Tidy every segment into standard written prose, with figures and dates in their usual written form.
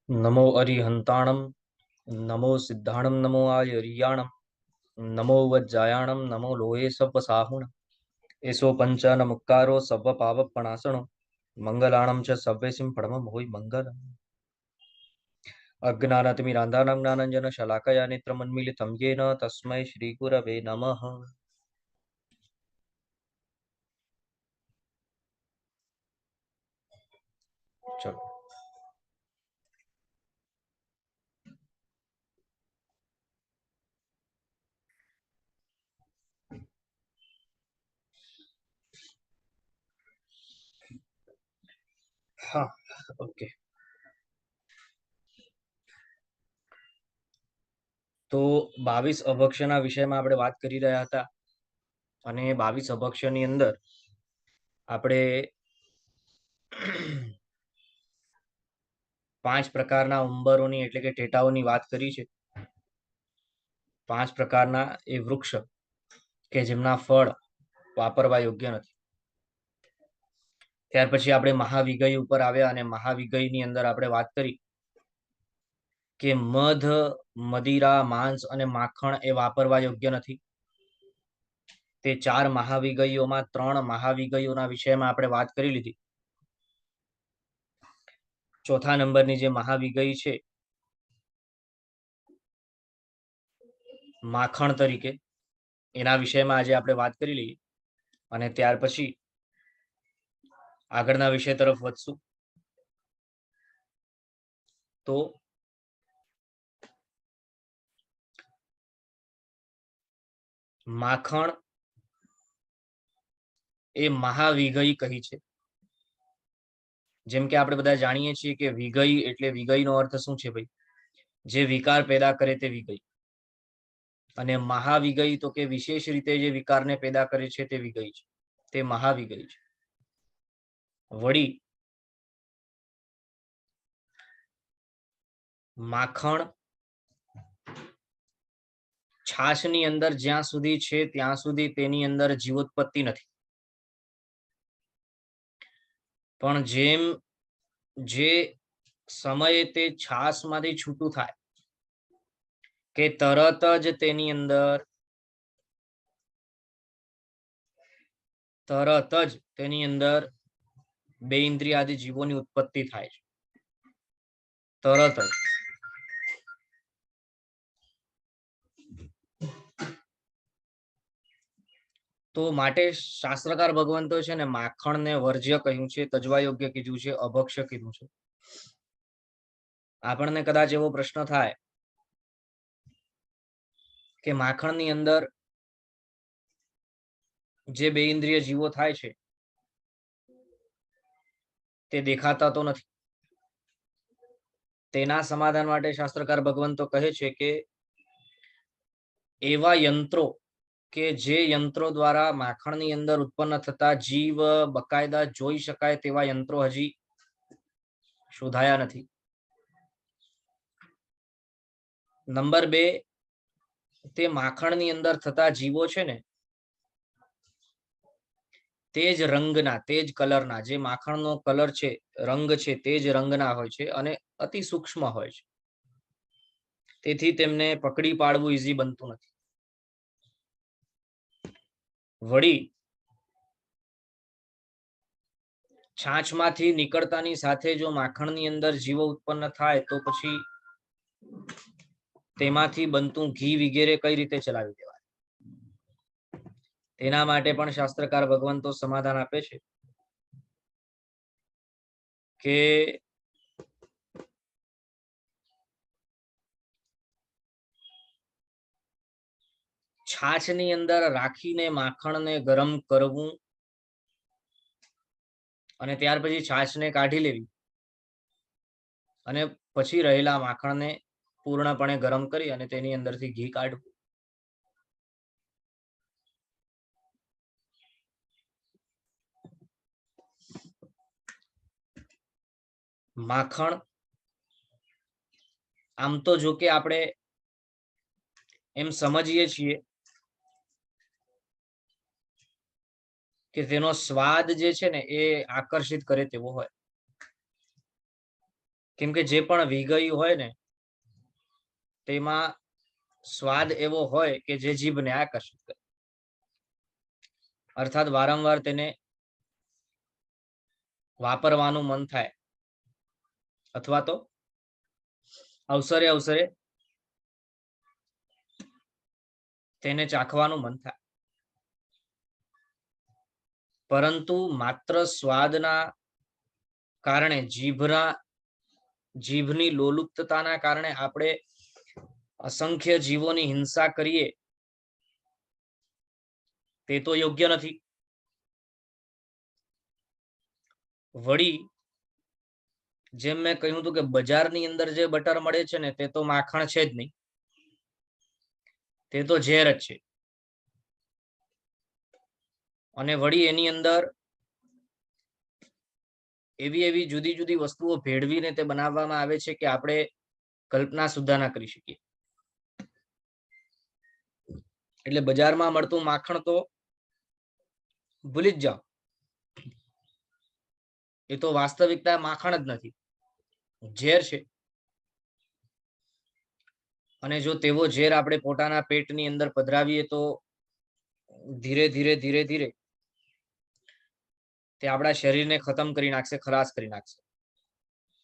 नमो अरिहंताणं नमो सिद्धाणं नमो आर्याणं नमो वज्जायाणं नमो लोहे सव्वसाहुण एसो पंचान मुक्कारो सव्व पावपणासणो मंगलाणं च सव्यसिं परमं होय मंगलम् अज्ञानातिमिरान्धानां ज्ञानञ्जन शलाकया नेत्रमन्मीलितं येन तस्मै श्रीगुरवे नमः। चलो हाँ ओके। તો 22 અભક્ષ્યના વિષયમાં આપણે વાત કરી રહ્યા હતા અને 22 અભક્ષ્યની અંદર આપણે 5 પ્રકારના ઉંબરોની એટલે કે ટેટાઓની વાત કરી છે। 5 પ્રકારના એ વૃક્ષ કે જેમના ફળ વાપરવા યોગ્ય નથી। ત્યાર પછી આપણે મહાવિગય ઉપર આવ્યા અને મહાવિગયની અંદર આપણે વાત કરી કે મધ, મદિરા, માંસ અને માખણ એ વાપરવા યોગ્ય નથી। તે 4 મહાવિગયોમાં 3 મહાવિગયોના વિષયમાં આપણે વાત કરી લીધી। ચોથા નંબરની જે મહાવિગય છે માખણ તરીકે, એના વિષયમાં આજે આપણે વાત કરી લઈએ અને ત્યાર પછી આગળના વિષય તરફ વધશું। તો માખણ એ મહાવિગય કહી છે। જેમ કે આપણે બધા જાણીએ છીએ કે વિગય એટલે વિગયનો અર્થ શું છે ભાઈ? જે વિકાર પેદા કરે તે વિગય। અને મહાવિગય તો કે વિશેષ રીતે જે વિકારને પેદા કરે છે તે વિગય છે, તે મહાવિગય છે। વળી માખણ છાશની અંદર જ્યાં સુધી છે ત્યાં સુધી તેની અંદર જીવોત્પત્તિ નથી, પણ જેમ જે સમયે તે છાશમાંથી છૂટું થાય કે તરત જ તેની અંદર બે ઇન્દ્રિય આદિ જીવોની ઉત્પત્તિ થાય છે, તરત જ। તો માટે શાસ્ત્રકાર ભગવંતો છે ને માખણને વર્જ્ય કહ્યું છે, તજવા યોગ્ય કીધું છે, અભક્ષ્ય કીધું છે। આપણને કદાચ એવો પ્રશ્ન થાય કે માખણની અંદર જે બે ઇન્દ્રિય જીવો થાય છે તે દેખાતા તો નથી। તેના સમાધાન માટે શાસ્ત્રકાર ભગવંતો કહે છે કે એવા યંત્રો કે જે યંત્રો દ્વારા માખણની અંદર ઉત્પન્ન થતા જીવ બકાયદા જોઈ શકાય તેવા યંત્રો હજી શોધાયા નથી। નંબર 2, તે માખણની અંદર થતા જીવો છે ને તે જ રંગના, તે જ કલરના, જે માખણનો કલર છે, રંગ છે, તે જ રંગના હોય છે અને અતિ સૂક્ષ્મ હોય છે। તેથી તેમને પકડી પાડવું ઈઝી બનતું નથી। વળી છાછમાંથી નીકળતાની સાથે જો માખણની અંદર જીવો ઉત્પન્ન થાય તો પછી તેમાંથી બનતું ઘી વગેરે કઈ રીતે ચલાવી દેવાય? તેના માટે પણ શાસ્ત્રકાર ભગવંતો સમાધાન આપે છે કે છાછની અંદર રાખીને માખણને ગરમ કરવું અને ત્યાર પછી છાછને કાઢી લેવી અને પછી રહેલા માખણને પૂર્ણપણે ગરમ કરી અને તેની અંદરથી ઘી કાઢવું। માખણ આમ તો જો કે આપણે એમ સમજીએ છીએ કે તેનો સ્વાદ જે છે ને એ આકર્ષિત કરે તેવો હોય, કેમ કે જે પણ વિગઈ હોય ને તેમાં સ્વાદ એવો હોય કે જે જીભને આકર્ષિત કરે, અર્થાત વારંવાર તેને વાપરવાનું મન થાય અથવા તો અવસરે અવસરે તેને ચાખવાનું મન થાય. પરંતુ માત્ર સ્વાદના કારણે જીભની લોલુપ્તતાના કારણે આપણે અસંખ્ય જીવોની હિંસા કરીએ તે તો યોગ્ય નથી. વળી જેમ મેં કહ્યું હતું કે બજારની અંદર જે બટર મળે છે ને તે તો માખણ છે જ નહીં, તે તો ઝેર જ છે. અને વળી એની અંદર એવી જુદી જુદી વસ્તુઓ ભેળવીને તે બનાવવામાં આવે છે કે આપણે કલ્પના સુદ્ધા ના કરી શકીએ. એટલે બજારમાં મળતું માખણ તો ભૂલી જ જાઓ, એ તો વાસ્તવિકતા માખણ જ નથી, ઝેર છે. અને જો તેવો ઝેર આપણે પોતાના પેટની અંદર પધરાવીએ તો ધીરે ધીરે ધીરે ધીરે તે આપણા શરીરને ખતમ કરી નાખશે, ખલાસ કરી નાખશે.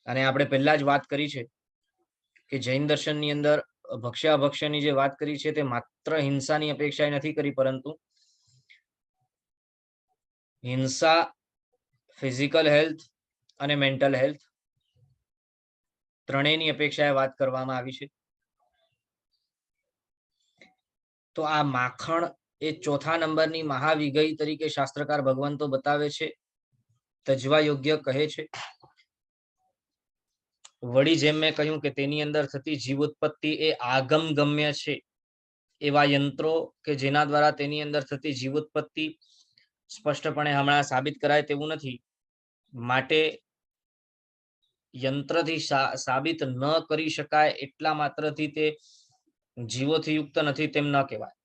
અને આપણે પહેલા જ વાત કરી છે કે જૈન દર્શનની અંદર ભક્ષ્યાભક્ષ્યની જે વાત કરી છે તે માત્ર હિંસાની અપેક્ષા નથી કરી, પરંતુ હિંસા, ફિઝિકલ હેલ્થ અને મેન્ટલ હેલ્થ ત્રણેયની અપેક્ષાએ વાત કરવામાં આવી છે. તો આ માખણ એ ચોથા નંબરની મહાવિગઈ તરીકે શાસ્ત્રકાર ભગવંતો બતાવે છે, તજવા યોગ્ય કહે છે. વળી જેમ મેં કહ્યું કે તેની અંદર થતી જીવોત્પત્તિ એ આગમગમ્ય છે. એવા યંત્રો કે જેના દ્વારા તેની અંદર થતી જીવોત્પત્તિ સ્પષ્ટપણે હમણાં સાબિત કરાય તેવું નથી, માટે યંત્રથી સાબિત ન કરી શકાય એટલા માત્રથી તે જીવોથી યુક્ત નથી તેમ ન કહેવાય.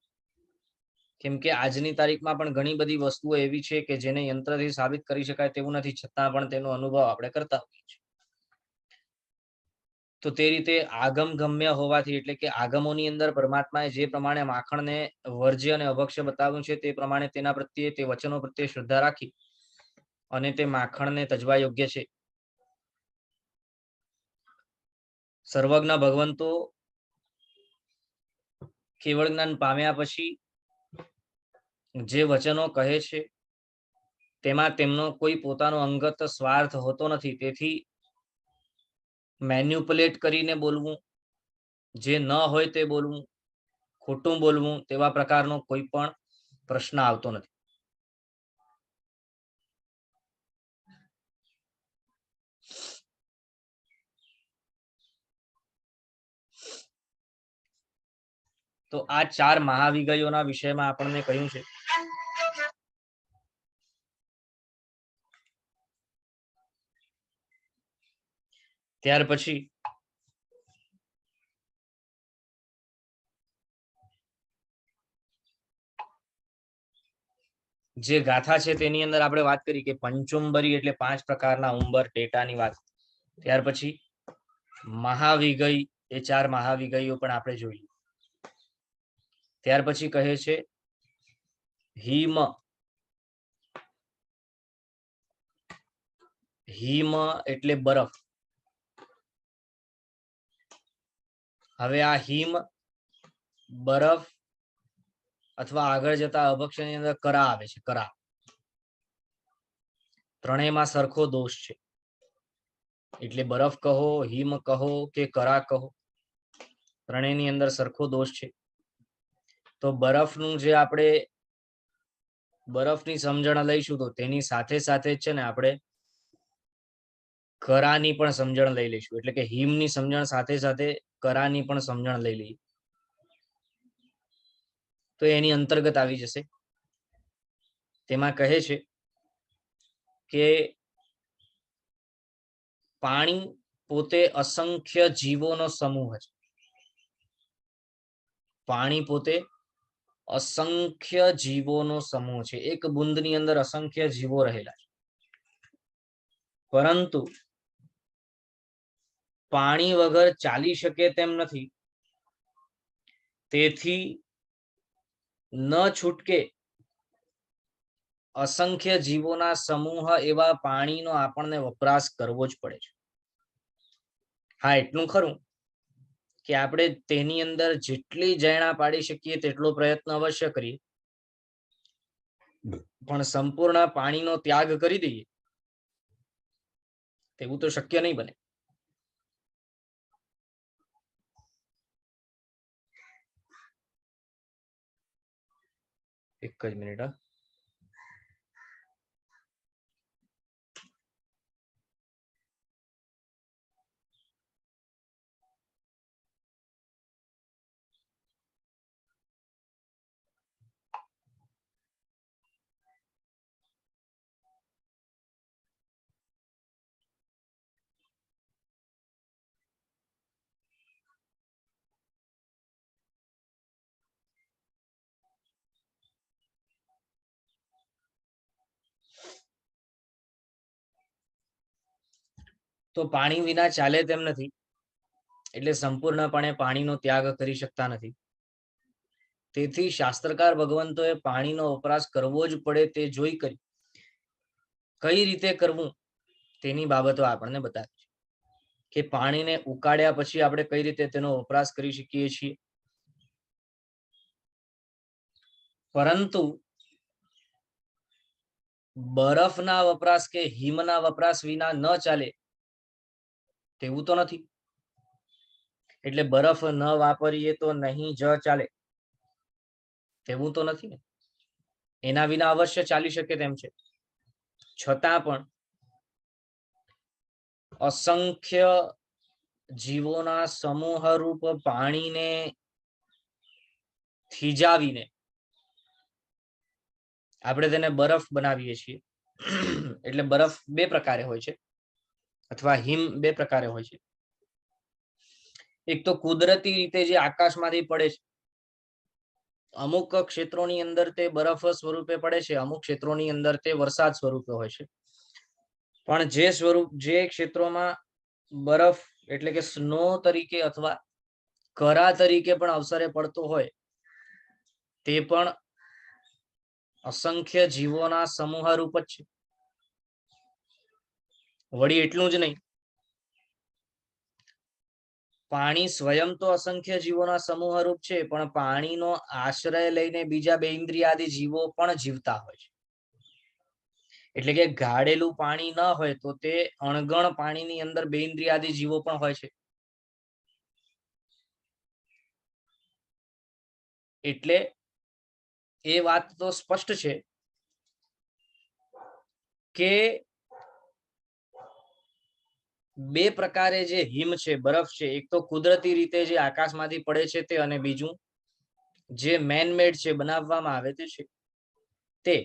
કેમ કે આજની તારીખમાં પણ ઘણી બધી વસ્તુઓ એવી છે કે જેને યંત્રથી સાબિત કરી શકાય તેવું નથી, છતાં પણ તેનો અનુભવ આપણે કરતા હોઈએ છીએ. તો તે રીતે આગમગમ્ય હોવાથી, એટલે કે આગમોની અંદર પરમાત્માએ જે પ્રમાણે માખણને વર્જ્ય અને અભક્ષ્ય બતાવ્યું છે તે પ્રમાણે તેના પ્રત્યે, તે વચનો પ્રત્યે શ્રદ્ધા રાખી અને તે માખણને તજવા યોગ્ય છે. સર્વજ્ઞ ભગવંતો કેવળ જ્ઞાન પામ્યા પછી જે વચનો કહે છે તેમાં તેમનો કોઈ પોતાનો અંગત સ્વાર્થ હોતો નથી. તેથી મેન્યુપ્યુલેટ કરીને બોલવું, જે ન હોય તે બોલવું, ખોટું બોલવું, તેવા પ્રકારનો કોઈ પણ પ્રશ્ન આવતો નથી. તો આ ચાર મહાવિગયોના વિષયમાં આપણને કહ્યું છે. ત્યાર પછી જે ગાથા છે તેની અંદર આપણે વાત કરી કે પંચુંબરી એટલે 5 પ્રકારના ઉંબર ટેટાની વાત. ત્યાર પછી મહાવિગઈ, એ 4 મહાવિગઈઓ પણ આપણે જોઈ. ત્યાર પછી કહે છે હિમ. હિમ એટલે બરફ. હવે આ હિમ, બરફ અથવા આગળ જતા અભક્ષ્યની અંદર કરા આવે છે. કરા ત્રણેયમાં સરખો દોષ છે. એટલે બરફ કહો, હિમ કહો કે કરા કહો, ત્રણેયની અંદર સરખો દોષ છે. તો બરફનું જે આપણે બરફની સમજણ લઈશું તો તેની સાથે સાથે છે ને આપણે કરાની પણ સમજણ લઈ લઈશું. એટલે કે હિમની સમજણ સાથે સાથે કરાની પણ સમજણ લઈ લઈએ તો એની અંતર્ગત આવી જશે. તેમાં કહે છે કે પાણી પોતે અસંખ્ય જીવોનો સમૂહ છે. પાણી પોતે અસંખ્ય જીવોનો સમૂહ છે. એક બુંદની અંદર અસંખ્ય જીવો રહેલા છે. પરંતુ પાણી વગર ચાલી શકે તેમ નથી, તેથી ન છૂટકે અસંખ્ય જીવોના સમૂહ એવા પાણીનો આપણને વપરાશ કરવો જ પડે છે. હા, એટલું ખરું કે આપણે તેની અંદર જેટલી જૈણા પાડી શકીએ તેટલો પ્રયત્ન અવશ્ય કરીએ, પણ સંપૂર્ણ પાણીનો ત્યાગ કરી દઈએ તેવું તો શક્ય નહીં બને. એક જ મિનિટ. તો પાણી વિના ચાલે તેમ નથી, એટલે સંપૂર્ણપણે પાણીનો ત્યાગ કરી શકતા નથી. તેથી શાસ્ત્રકાર ભગવંતોએ પાણીનો વપરાશ કરવો જ પડે તે જોઈ કરી કઈ રીતે કરવું તેની બાબતો આપણને બતાવી છે કે પાણીને ઉકાળ્યા પછી આપણે કઈ રીતે તેનો વપરાશ કરી શકીએ છીએ. પરંતુ બરફના વપરાશ કે હિમના વપરાશ વિના ન ચાલે તેવું તો નથી. એટલે બરફ ન વાપરીએ તો નહીં જ ચાલે તેવું તો નથી ને. એના વિના અવશ્ય ચાલી શકે તેમ છે. છતાં પણ અસંખ્ય જીવોના સમૂહ રૂપ પાણીને થીજાવીને આપણે તેને બરફ બનાવીએ છીએ. એટલે બરફ બે પ્રકારે હોય છે, અથવા હિમ બે પ્રકારે હોય છે. એક તો કુદરતી રીતે જે આકાશમાંથી પડે છે, અમુક ક્ષેત્રોની અંદર તે બરફ સ્વરૂપે પડે છે, અમુક ક્ષેત્રોની અંદર તે વરસાદ સ્વરૂપે હોય છે. પણ જે ક્ષેત્રોમાં બરફ એટલે કે સ્નો તરીકે અથવા કરા તરીકે પણ અવસરે પડતો હોય તે પણ અસંખ્ય જીવોના સમૂહ રૂપ જ છે. વળી એટલું જ નહીં, પાણી સ્વયં તો અસંખ્ય જીવોના સમૂહ રૂપ છે, પણ પાણીનો આશ્રય લઈને બીજા બે ઇન્દ્રિયાદિ જીવો પણ જીવતા હોય છે. એટલે કે ગાળેલું પાણી ન હોય તો તે અણગણ પાણીની અંદર બે ઇન્દ્રિયાદિ જીવો પણ હોય છે. એટલે એ વાત તો સ્પષ્ટ છે કે બે પ્રકારે જે હિમ છે, બરફ છે, એક તો કુદરતી રીતે જે આકાશમાંથી પડે છે તે, અને બીજું જે મેનમેડ છે, બનાવવામાં આવે તે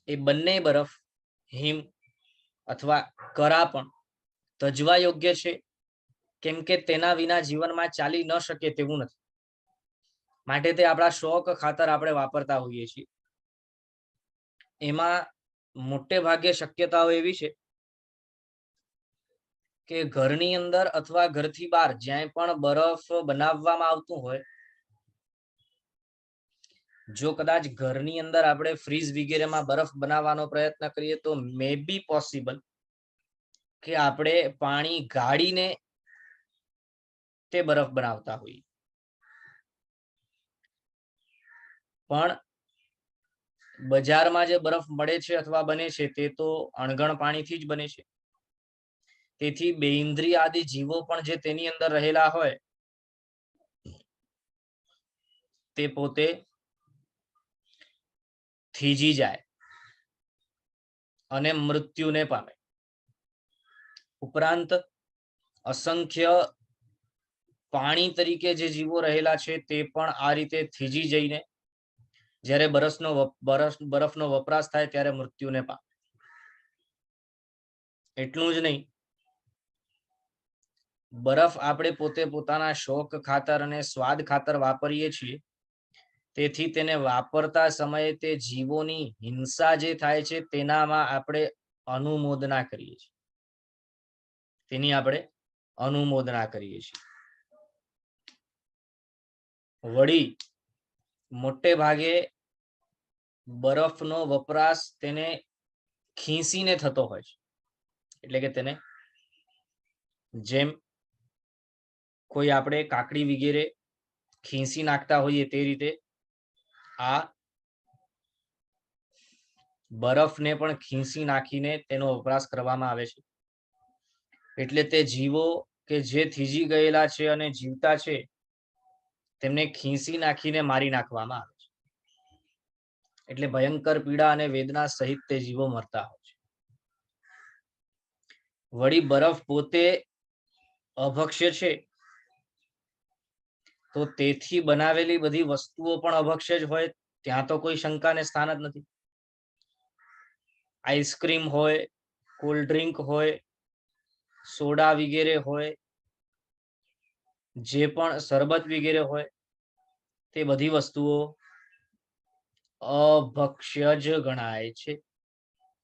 એ બંને બરફ, હિમ અથવા કરા પણ તજવા યોગ્ય છે, કેમ કે તેના વિના જીવનમાં ચાલી ન શકે તેવું નથી. માટે તે આપણા શોખ ખાતર આપણે વાપરતા હોઈએ છીએ. એમાં મોટે ભાગે શક્યતાઓ એવી છે કે ઘરની અંદર અથવા ઘરથી બહાર જ્યાં પણ બરફ બનાવવામાં આવતું હોય, જો કદાચ ઘરની અંદર આપણે ફ્રીજ વગેરેમાં બરફ બનાવવાનો પ્રયત્ન કરીએ તો મે બી પોસિબલ કે આપણે પાણી ગાળીને તે બરફ બનાવતા હોઈએ. પણ બજારમાં જે બરફ મળે છે અથવા બને છે તે તો અણઘણ પાણીથી જ બને છે. તેથી બે ઇન્દ્રિય આદિ જીવો પણ જે તેની અંદર રહેલા હોય તે પોતે થીજી જાય અને મૃત્યુને પામે. ઉપરાંત અસંખ્ય પાણી તરીકે જે જીવો રહેલા છે તે પણ આ રીતે થીજી જઈને જ્યારે બરફનો વપરાશ થાય ત્યારે મૃત્યુને પામે. એટલું જ નહીં, બરફ આપણે પોતે પોતાના શોખ ખાતર અને સ્વાદ ખાતર વાપરીએ છીએ, તેથી તેને વાપરતા સમયે તે જીવોની હિંસા જે થાય છે તેનામાં આપણે અનુમોદના કરીએ છીએ, તેની આપણે અનુમોદના કરીએ છીએ. વળી મોટે ભાગે બરફનો વપરાશ તેને ખીસીને થતો હોય છે, એટલે કે તેને જેમ કોઈ આપણે કાકડી વગેરે ખીસી નાખતા હોઈએ તે રીતે આ બરફને પણ ખીસી નાખીને તેનો વપરાશ કરવામાં આવે છે. એટલે તે જીવો કે જે થીજી ગયેલા છે અને જીવતા છે તેમને ખીસી નાખીને મારી નાખવામાં આવે છે. એટલે ભયંકર પીડા અને વેદના સહિત તે જીવો મરતા હોય છે. વળી બરફ પોતે અભક્ષ્ય છે, તો તેથી બનાવેલી બધી વસ્તુઓ પણ અભક્ષ્ય જ હોય, ત્યાં તો કોઈ શંકાને સ્થાન જ નથી. આઈસ્ક્રીમ હોય, કોલ્ડ ડ્રિંક હોય, સોડા વગેરે હોય, જે પણ શરબત વગેરે હોય, તે બધી વસ્તુઓ અભક્ષ્ય જ ગણાય છે.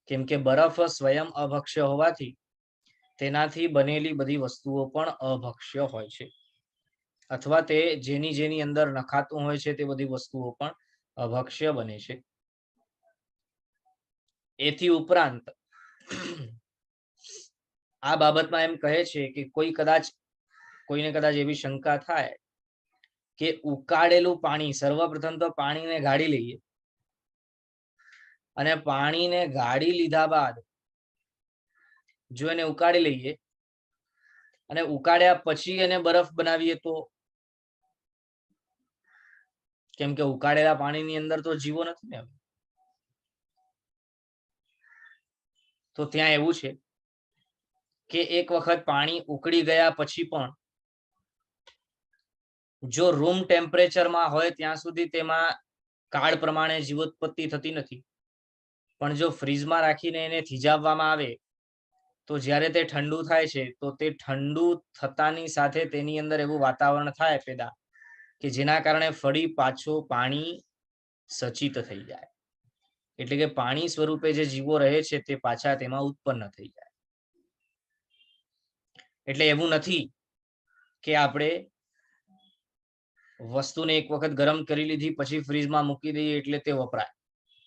કેમ કે બરફ સ્વયં અભક્ષ્ય હોવાથી તેનાથી બનેલી બધી વસ્તુઓ પણ અભક્ષ્ય હોય છે, અથવા તે જેની અંદર નખાતું હોય છે તે બધી વસ્તુઓ પણ અભક્ષ્ય બને છે. એથી ઉપરાંત આ બાબતમાં એમ કહે છે કે કોઈને કદાચ એવી શંકા થાય કે ઉકાળેલું પાણી, સર્વપ્રથમ તો પાણીને ગાળી લઈએ અને પાણીને ગાળી લીધા બાદ જો એને ઉકાળી લઈએ અને ઉકાળ્યા પછી એને બરફ બનાવીએ તો, કેમ કે ઉકાળેલા પાણીની અંદર તો જીવો નથી ને, તો ત્યાં એવું છે કે એક વખત પાણી ઉકળી ગયા પછી પણ જો રૂમ ટેમ્પરેચરમાં હોય ત્યાં સુધી તેમાં કાળ પ્રમાણે જીવોત્પત્તિ થતી નથી, પણ જો ફ્રીજમાં રાખીને એને થીજાવવામાં આવે તો જ્યારે તે ઠંડુ થાય છે તો તે ઠંડુ થતાની સાથે તેની અંદર એવું વાતાવરણ થાય પેદા કે જેના કારણે ફરી પાછો પાણી સચિત થઈ જાય, એટલે કે પાણી સ્વરૂપે જે જીવો રહે છે તે પાછા તેમાં ઉત્પન્ન થઈ જાય. એટલે એવું નથી કે આપણે વસ્તુને એક વખત ગરમ કરી લીધી પછી ફ્રીજમાં મૂકી દઈએ એટલે તે વપરાય.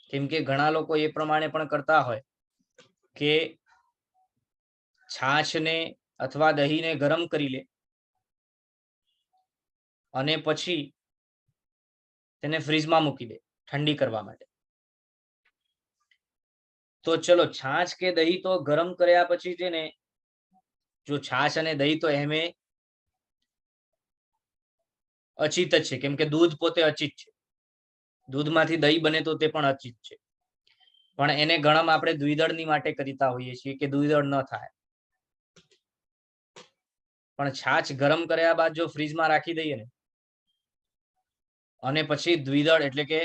કેમ કે ઘણા લોકો એ પ્રમાણે પણ કરતા હોય કે છાશને અથવા દહીંને ગરમ કરી લે અને પછી તેને ફ્રીજમાં મૂકી દે ઠંડી કરવા માટે. તો ચલો છાશ કે દહીં તો ગરમ કર્યા પછી છે ને, જો છાશ અને દહીં તો એમે અચિત જ છે, કેમ કે દૂધ પોતે અચિત છે, દૂધમાંથી દહીં બને તો તે પણ અચિત છે, પણ એને ગરમ આપણે દ્વિદળની માટે કરતા હોઈએ છીએ કે દ્વિદળ ન થાય. પણ છાશ ગરમ કર્યા બાદ જો ફ્રીજમાં રાખી દઈએ ને અને પછી દ્વિદળ એટલે કે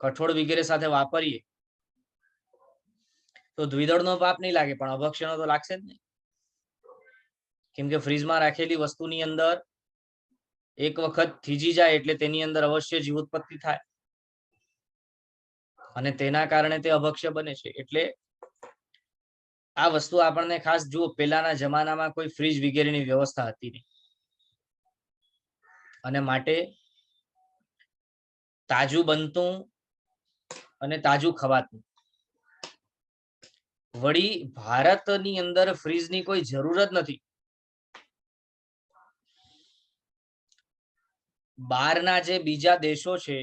કઠોળ વગેરે સાથે વાપરીએ તો દ્વિદળનો પાપ નહીં લાગે, પણ અભક્ષ્યનો તો લાગશે જ નહીં. કેમ કે ફ્રીજમાં રાખેલી વસ્તુની અંદર એક વખત થીજી જાય એટલે તેની અંદર અવશ્ય જીવોત્પત્તિ થાય અને તેના કારણે તે અભક્ષ્ય બને છે. એટલે આ વસ્તુ આપણને ખાસ જુઓ, પહેલાના જમાનામાં કોઈ ફ્રીજ વગેરેની વ્યવસ્થા હતી નહીં અને માટે તાજું બનતું અને તાજું ખવાતું. વળી ભારતની અંદર ફ્રીજની કોઈ જરૂર જ નથી. બહારના જે બીજા દેશો છે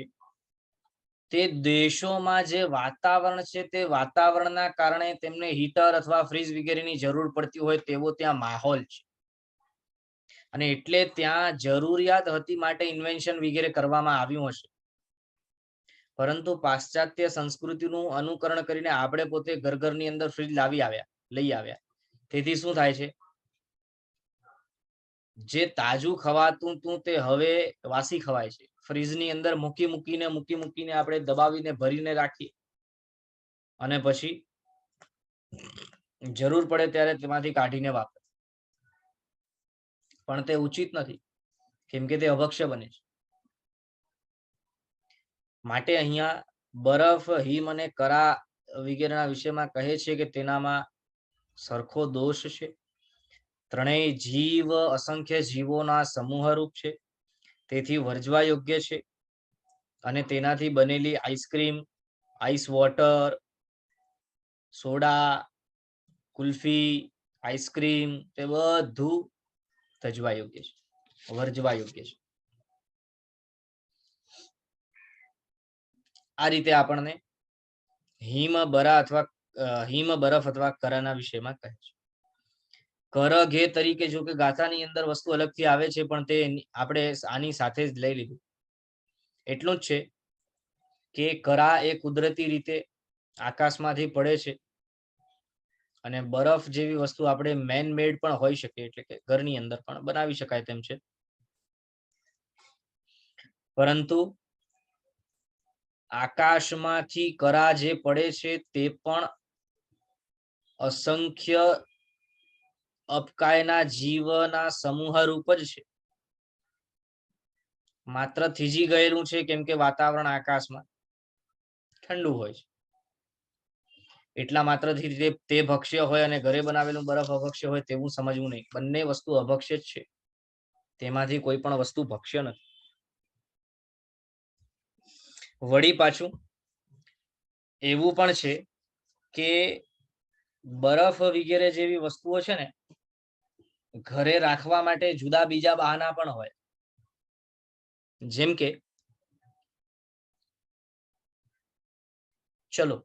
તે દેશોમાં જે વાતાવરણ છે તે વાતાવરણના કારણે તેમને હીટર અથવા ફ્રીજ વગેરેની જરૂર પડતી હોય તેવો ત્યાં માહોલ છે અને એટલે ત્યાં જરૂરિયાત હતી માટે ઇન્વેન્શન વગેરે કરવામાં આવ્યું હશે. પરંતુ પાશ્ચાત્ય સંસ્કૃતિનું અનુકરણ કરીને આપણે પોતે ઘરની અંદર ફ્રીજ લઈ આવ્યા. તેથી શું થાય છે, જે તાજું ખવાતું હતું તે હવે વાસી ખવાય છે. ફ્રીજની અંદર મૂકી મૂકીને આપણે દબાવીને ભરીને રાખીએ અને પછી જરૂર પડે ત્યારે તેમાંથી કાઢીને વાપરે, પણ તે ઉચિત નથી કેમ કે તે અભક્ષ્ય બને છે. માટે અહીંયા બરફ, હિમ અને કરા વગેરેના વિષયમાં કહે છે કે તેનામાં સરખો દોષ છે ત્રણેય જીવ અસંખ્ય જીવોના સમૂહ રૂપ છે, તેથી વર્જવા યોગ્ય છે. અને તેનાથી બનેલી ice cream, ice water, soda, kulfi, ice cream તે બધું તજવા યોગ્ય છે, વર્જવા યોગ્ય છે. આ રીતે આપણને હિમ બરફ અથવા કરાના વિષયમાં કહે છે. કર ઘે તરીકે જો કે ગાથાની અંદર વસ્તુ અલગથી આવે છે, પણ તે આપણે આની સાથે જ લઈ લીધું. એટલું જ છે કે કરા એ કુદરતી રીતે આકાશમાંથી પડે છે, અને બરફ જેવી વસ્તુ આપણે મેન મેડ પણ હોઈ શકે, એટલે કે ઘરની અંદર પણ બનાવી શકાય તેમ છે. પરંતુ આકાશમાંથી કરા જે પડે છે તે પણ અસંખ્ય અપકાયના જીવના સમૂહ રૂપ જ છે. માત્ર થીજી ગયેલું છે કેમ કે વાતાવરણ આકાશમાં ઠંડુ હોય છે, એટલા માત્રથી તે ભક્ષ્ય હોય અને ઘરે બનાવેલું બરફ અભક્ષ્ય હોય તેવું સમજવું નહીં. બંને વસ્તુ અભક્ષ્ય જ છે, તેમાંથી કોઈ પણ વસ્તુ ભક્ષ્ય નથી. વળી પાછું એવું પણ છે કે બરફ વગેરે જેવી વસ્તુઓ છે ને, ઘરે રાખવા માટે જુદા બીજા બહાના પણ હોય. જેમ કે ચલો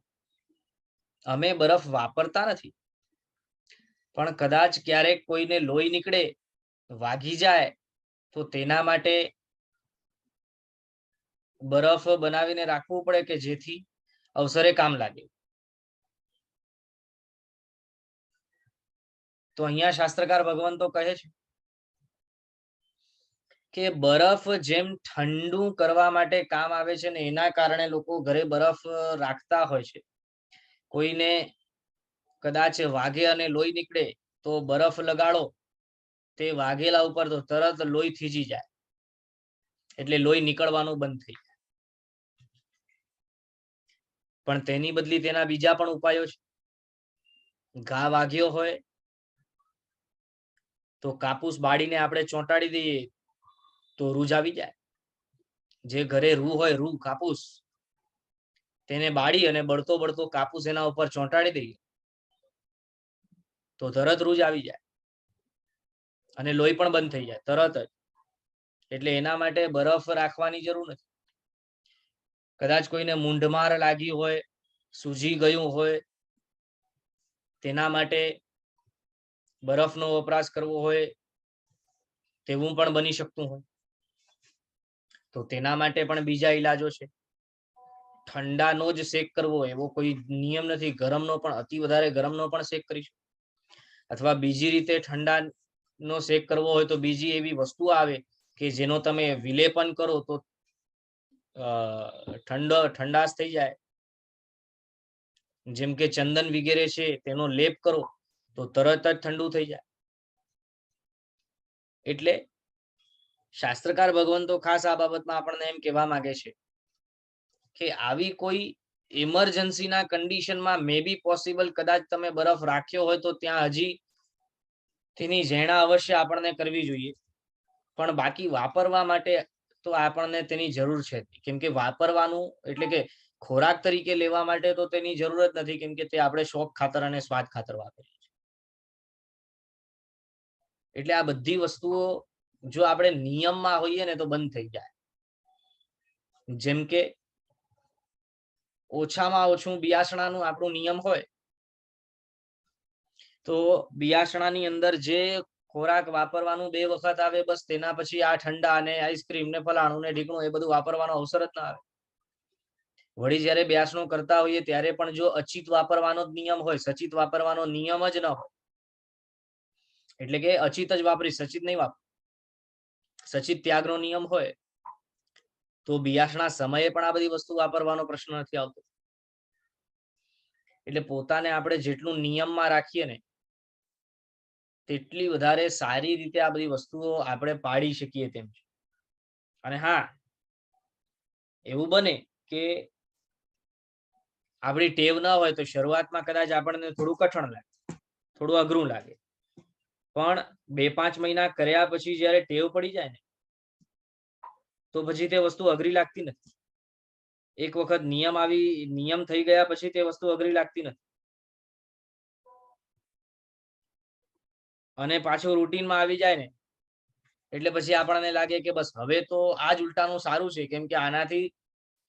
અમે બરફ વાપરતા નથી, પણ કદાચ ક્યારેક કોઈને લોહી નીકળે, વાગી જાય, તો તેના માટે બરફ બનાવીને રાખવું પડે કે જેથી અવસરે કામ લાગે. તો અહીંયા શાસ્ત્રકાર ભગવંતો કહે છે કે બરફ જેમ ઠંડુ કરવા માટે કામ આવે છે ને, એના કારણે લોકો ઘરે બરફ રાખતા હોય છે. કોઈને કદાચ વાગે અને લોહી નીકળે તો બરફ લગાડો, તે વાગેલા ઉપર તો તરત લોહી થીજી જાય, એટલે લોહી નીકળવાનું બંધ થઈ જાય. પણ તેની બદલી તેના બીજા પણ ઉપાયો છે. ઘા વાગ્યો હોય તો કાપૂસ બાળીને આપણે ચોંટાડી દઈએ તો રૂજ આવી જાય. જે ઘરે રૂ હોય, રૂ કાપૂસ, તેને બાળી અને બળતો બળતો કાપૂસ એના ઉપર ચોંટાડી દઈએ તો તરત રૂજ આવી જાય અને લોહી પણ બંધ થઈ જાય તરત જ. એટલે એના માટે બરફ રાખવાની જરૂર નથી. કદાચ કોઈને મૂંઢમાર લાગી હોય, સૂજી ગયું હોય, તેના માટે બરફનો વપરાશ કરવો હોય તેવું પણ બની શકતું હોય, તો તેના માટે પણ બીજા ઈલાજો છે. ઠંડાનો જ શેક કરવો એવો કોઈ નિયમ નથી. ગરમનો પણ, અતિ વધારે ગરમનો પણ શેક કરીશું, અથવા બીજી રીતે ઠંડાનો શેક કરવો હોય તો બીજી એવી વસ્તુ આવે કે જેનો તમે વિલેપન કરો તો ઠંડાશ થઈ જાય. જેમ કે ચંદન વગેરે છે, તેનો લેપ કરો તો તરત જ ઠંડુ થઈ જાય. એટલે શાસ્ત્રકાર ભગવંતો ખાસ આ બાબતમાં આપણને એમ કહેવા માંગે છે કે આવી કોઈ ઇમરજન્સીના કન્ડિશનમાં મે બી પોસિબલ કદાચ તમે બરફ રાખ્યો હોય તો ત્યાં હજી તેની ઝેણા અવશ્ય આપણને કરવી જોઈએ, પણ બાકી વાપરવા માટે તો આપણને તેની જરૂર છે. કેમ કે વાપરવાનું એટલે કે ખોરાક તરીકે લેવા માટે તો તેની જરૂર જ નથી, કેમ કે તે આપણે શોખ ખાતર અને સ્વાદ ખાતર વાપરીએ છીએ. એટલે આ બધી વસ્તુઓ જો આપણે નિયમમાં હોઈએ ને તો બંધ થઈ જાય. જેમ કે ઓછામાં ઓછું બિયાસણાનું આપણું નિયમ હોય તો બિયાસણાની અંદર જે ખોરાક વાપરવાનું 2 વખત આવે, બસ તેના પછી આ ઠંડા અને આઈસ્ક્રીમ ને ફલાણું ને ઢીકણું એ બધું વાપરવાનો અવસર જ ના આવે. વળી જ્યારે બ્યાસણું કરતા હોઈએ ત્યારે પણ જો અચિત વાપરવાનો જ નિયમ હોય, સચિત વાપરવાનો નિયમ જ ન હોય, એટલે કે અચિત જ વાપરી, સચિત નહીં વાપર, સચિત ત્યાગનો નિયમ હોય તો બિયાસણા સમયે પણ આ બધી વસ્તુ વાપરવાનો પ્રશ્ન નથી આવતો. એટલે પોતાને આપણે જેટલું નિયમમાં રાખીએ ને તેટલી વધારે સારી રીતે આ બધી વસ્તુઓ આપણે પાડી શકીએ તેમ છે. અને હા, એવું બને કે આપણી ટેવ ના હોય તો શરૂઆતમાં કદાચ આપણને થોડું કઠણ લાગે, થોડું અઘરું લાગે, પણ 2-5 મહિના કર્યા પછી જયારે ટેવ પડી જાય ને તો પછી તે વસ્તુ અઘરી લાગતી નથી. એક વખત નિયમ થઈ ગયા પછી તે વસ્તુ અઘરી લાગતી નથી. અને પાછું રૂટીનમાં આવી જાય ને એટલે પછી આપણને લાગે કે બસ હવે તો આ જ ઉલટાનું સારું છે, કેમ કે આનાથી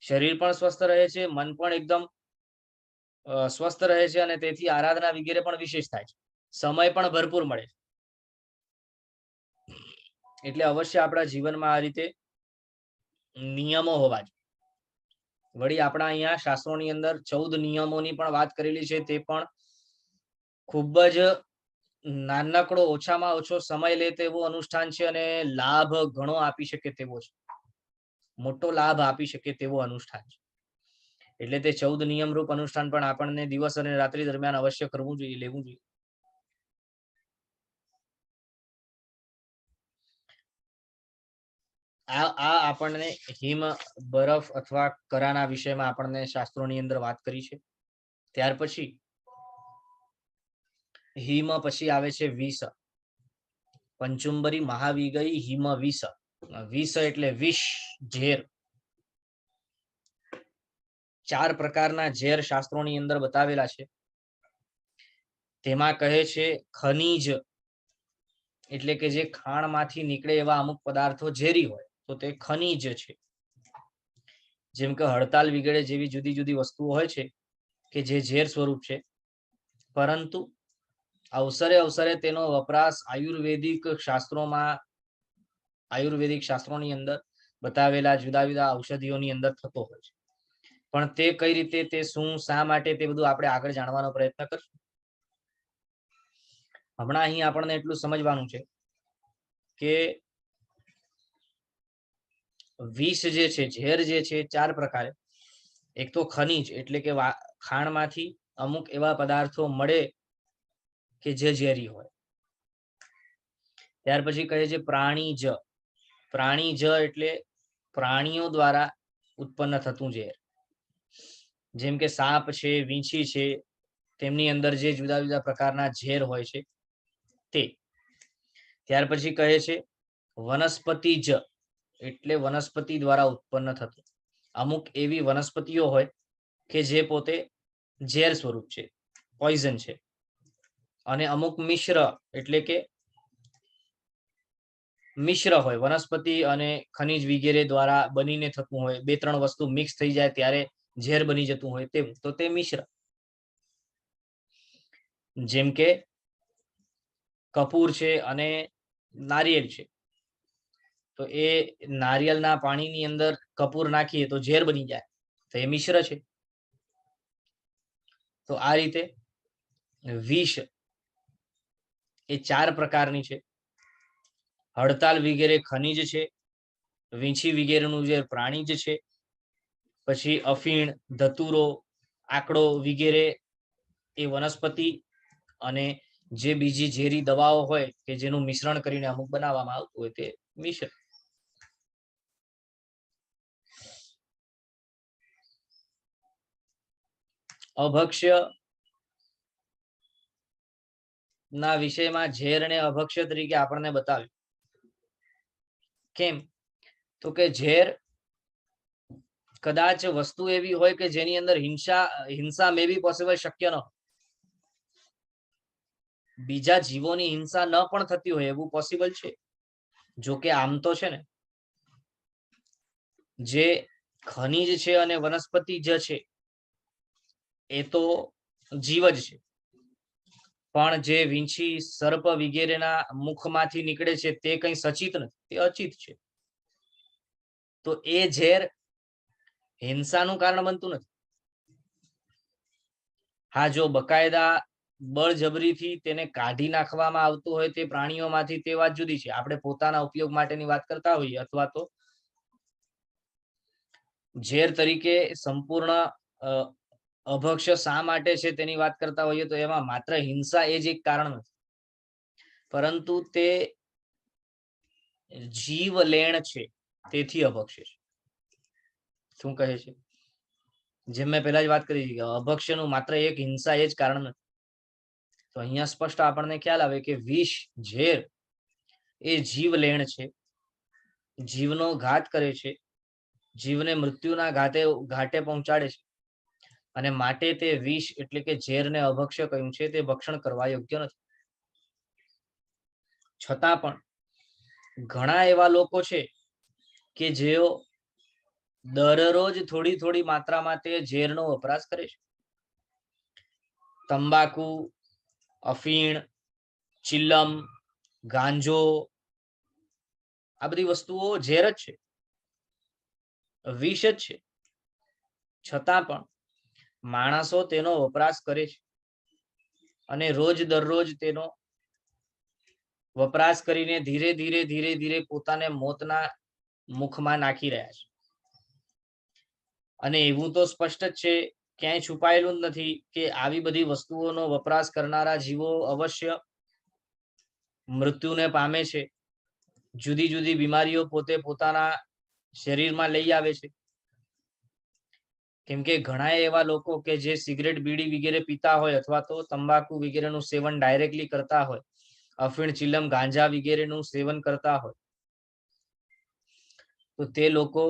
શરીર પણ સ્વસ્થ રહે છે, મન પણ એકદમ સ્વસ્થ રહે છે અને તેથી આરાધના વગેરે પણ વિશેષ થાય છે, સમય પણ ભરપૂર મળે છે. એટલે અવશ્ય આપણા જીવનમાં આ રીતે નિયમો હોવા જોઈએ. વળી આપણા અહીંયા શાસ્ત્રોની અંદર 14 નિયમોની પણ વાત કરેલી છે. તે પણ ખૂબ જ નાનકડો ઓછામાં ઓછો સમય લે તેવું અનુષ્ઠાન છે અને લાભ ઘણો આપી શકે તેવો છે, મોટો લાભ આપી શકે તેવો અનુષ્ઠાન છે. એટલે તે 14 નિયમરૂપ અનુષ્ઠાન પણ આપણને દિવસ અને રાત્રિ દરમિયાન અવશ્ય કરવું જોઈએ, લેવું જોઈએ. આ આપણને હિમ, બરફ અથવા કરાના વિષયમાં આપણને શાસ્ત્રોની અંદર વાત કરી છે. ત્યાર પછી હિમ પછી આવે છે વિષ. પંચુંબરી મહાવિગઈ હિમ વિષ. વિષ એટલે વિષ, ઝેર. 4 પ્રકારના ઝેર શાસ્ત્રોની અંદર બતાવેલા છે. તેમાં કહે છે ખનીજ એટલે કે જે ખાણમાંથી નીકળે એવા અમુક પદાર્થો ઝેરી હોય તો તે ખનીજ છે. જેમ કે હડતાલ વગેરે જેવી જુદી જુદી વસ્તુઓ હોય છે કે જે ઝેર સ્વરૂપ છે, પરંતુ અવસરે તેનો વપરાશ આયુર્વેદિક શાસ્ત્રોની અંદર બતાવેલા જુદા જુદા ઔષધિઓની અંદર થતો હોય છે. પણ તે કઈ રીતે, તે શું, શા માટે, તે બધું આપણે આગળ જાણવાનો પ્રયત્ન કરશું. હમણાં અહીં આપણને એટલું સમજવાનું છે કે વિષ જે છે, ઝેર જે છે, 4 પ્રકારે. એક તો ખનીજ એટલે કે ખાણમાંથી અમુક એવા પદાર્થો મળે કે જે ઝેરી હોય. ત્યાર પછી કહે છે પ્રાણીજ. પ્રાણીજ એટલે પ્રાણીઓ દ્વારા ઉત્પન્ન થતું ઝેર. જેમ કે સાપ છે, વીંછી છે, તેમની અંદર જે જુદા જુદા પ્રકારના ઝેર હોય છે તે. ત્યાર પછી કહે છે વનસ્પતિજ એટલે વનસ્પતિ દ્વારા ઉત્પન્ન થતું. અમુક એવી વનસ્પતિઓ હોય કે જે પોતે ઝેર સ્વરૂપ છે, પોઈઝન છે. અને અમુક મિશ્ર એટલે કે મિશ્ર હોય, વનસ્પતિ અને ખનિજ વગેરે દ્વારા બનીને થતું હોય. 2-3 વસ્તુ મિક્સ થઈ જાય ત્યારે ઝેર બની જતું હોય તેવું, તો તે મિશ્ર. જેમ કે કપૂર છે અને નારિયેળ છે, તો એ નારિયેળના પાણીની અંદર કપૂર નાખીએ તો ઝેર બની જાય, તો એ મિશ્ર છે. તો આ રીતે વિષ એ 4 પ્રકારની છે. હડતાલ વગેરે ખનિજ છે, વીંછી વગેરેનું જે પ્રાણીજ છે, પછી અફીણ, ધતુરો, આકડો વગેરે એ વનસ્પતિ, અને જે બીજી ઝેરી દવાઓ હોય કે જેનું મિશ્રણ કરીને અમુક બનાવવામાં આવતું હોય તે મિશ્ર. અભક્ષ્ય ના વિષયમાં ઝેર અને અભક્ષ્ય તરીકે આપણને બતાવ્યું. કેમ? તો કે ઝેર કદાચ વસ્તુ એવી હોય કે જેની અંદર હિંસા મે બી પોસિબલ શક્ય ન હોય. બીજા જીવોની હિંસા ન પણ થતી હોય એવું પોસિબલ છે. જો કે આમ તો છે ને, જે ખનિજ છે અને વનસ્પતિ જ છે એ તો જીવ જ છે, પણ જે વીંછી, સર્પ વગેરેના મુખમાંથી નીકળે છે તે કંઈ સચિત નથી, તે અચિત છે. તો એ ઝેર હિંસાનું કારણ બનતું નથી. હા, જો બકાયદા બળજબરીથી તેને કાઢી નાખવામાં આવતું હોય તે પ્રાણીઓમાંથી, તે વાત જુદી છે. આપણે પોતાના ઉપયોગ માટેની વાત કરતા હોઈએ, અથવા તો ઝેર તરીકે સંપૂર્ણ અભક્ષ્ય શા માટે છે તેની વાત કરતા હોઈએ તો એમાં માત્ર હિંસા એ જ એક કારણ નથી, પરંતુ તે જીવલેણ છે, તેથી અભક્ષ્ય છે. શું કહે છે? જેમ મેં પહેલા જ વાત કરી કે અભક્ષ્યનું માત્ર એક હિંસા એ જ કારણ નથી. તો અહીંયા સ્પષ્ટ આપણને ખ્યાલ આવે કે વિષ, ઝેર એ જીવલેણ છે, જીવનો ઘાત કરે છે, જીવને મૃત્યુના ઘાટે પહોંચાડે છે, અને માટે તે વિષ એટલે કે ઝેરને અભક્ષ્ય કહ્યું છે, તે ભક્ષણ કરવા યોગ્ય નથી. છતાં પણ ઘણા એવા લોકો છે કે જેઓ દરરોજ થોડી થોડી માત્રામાં તે ઝેરનો વપરાશ કરે છે. તંબાકુ, અફીણ, ચિલ્લમ, ગાંજો, આ બધી વસ્તુઓ ઝેર જ છે, વિષ જ છે. છતાં પણ માણસો તેનો વપરાશ કરે છે અને રોજ દરરોજ તેનો વપરાશ કરીને ધીરે ધીરે પોતાને મોતના મુખમાં નાખી રહ્યા છે. અને એવું તો સ્પષ્ટ જ છે, ક્યાંય છુપાયેલું જ નથી કે આવી બધી વસ્તુઓનો વપરાશ કરનારા જીવો અવશ્ય મૃત્યુને પામે છે. જુદી જુદી બીમારીઓ પોતે પોતાના શરીરમાં લઈ આવે છે. કેમ કે ઘણા એવા લોકો કે જે સિગરેટ, બીડી વગેરે પીતા હોય અથવા તો તંબાકુ વગેરેનું સેવન ડાયરેક્ટલી કરતા હોય, અફીણ, ચિલમ, ગાંજા વગેરેનું સેવન કરતા હોય, તો તે લોકો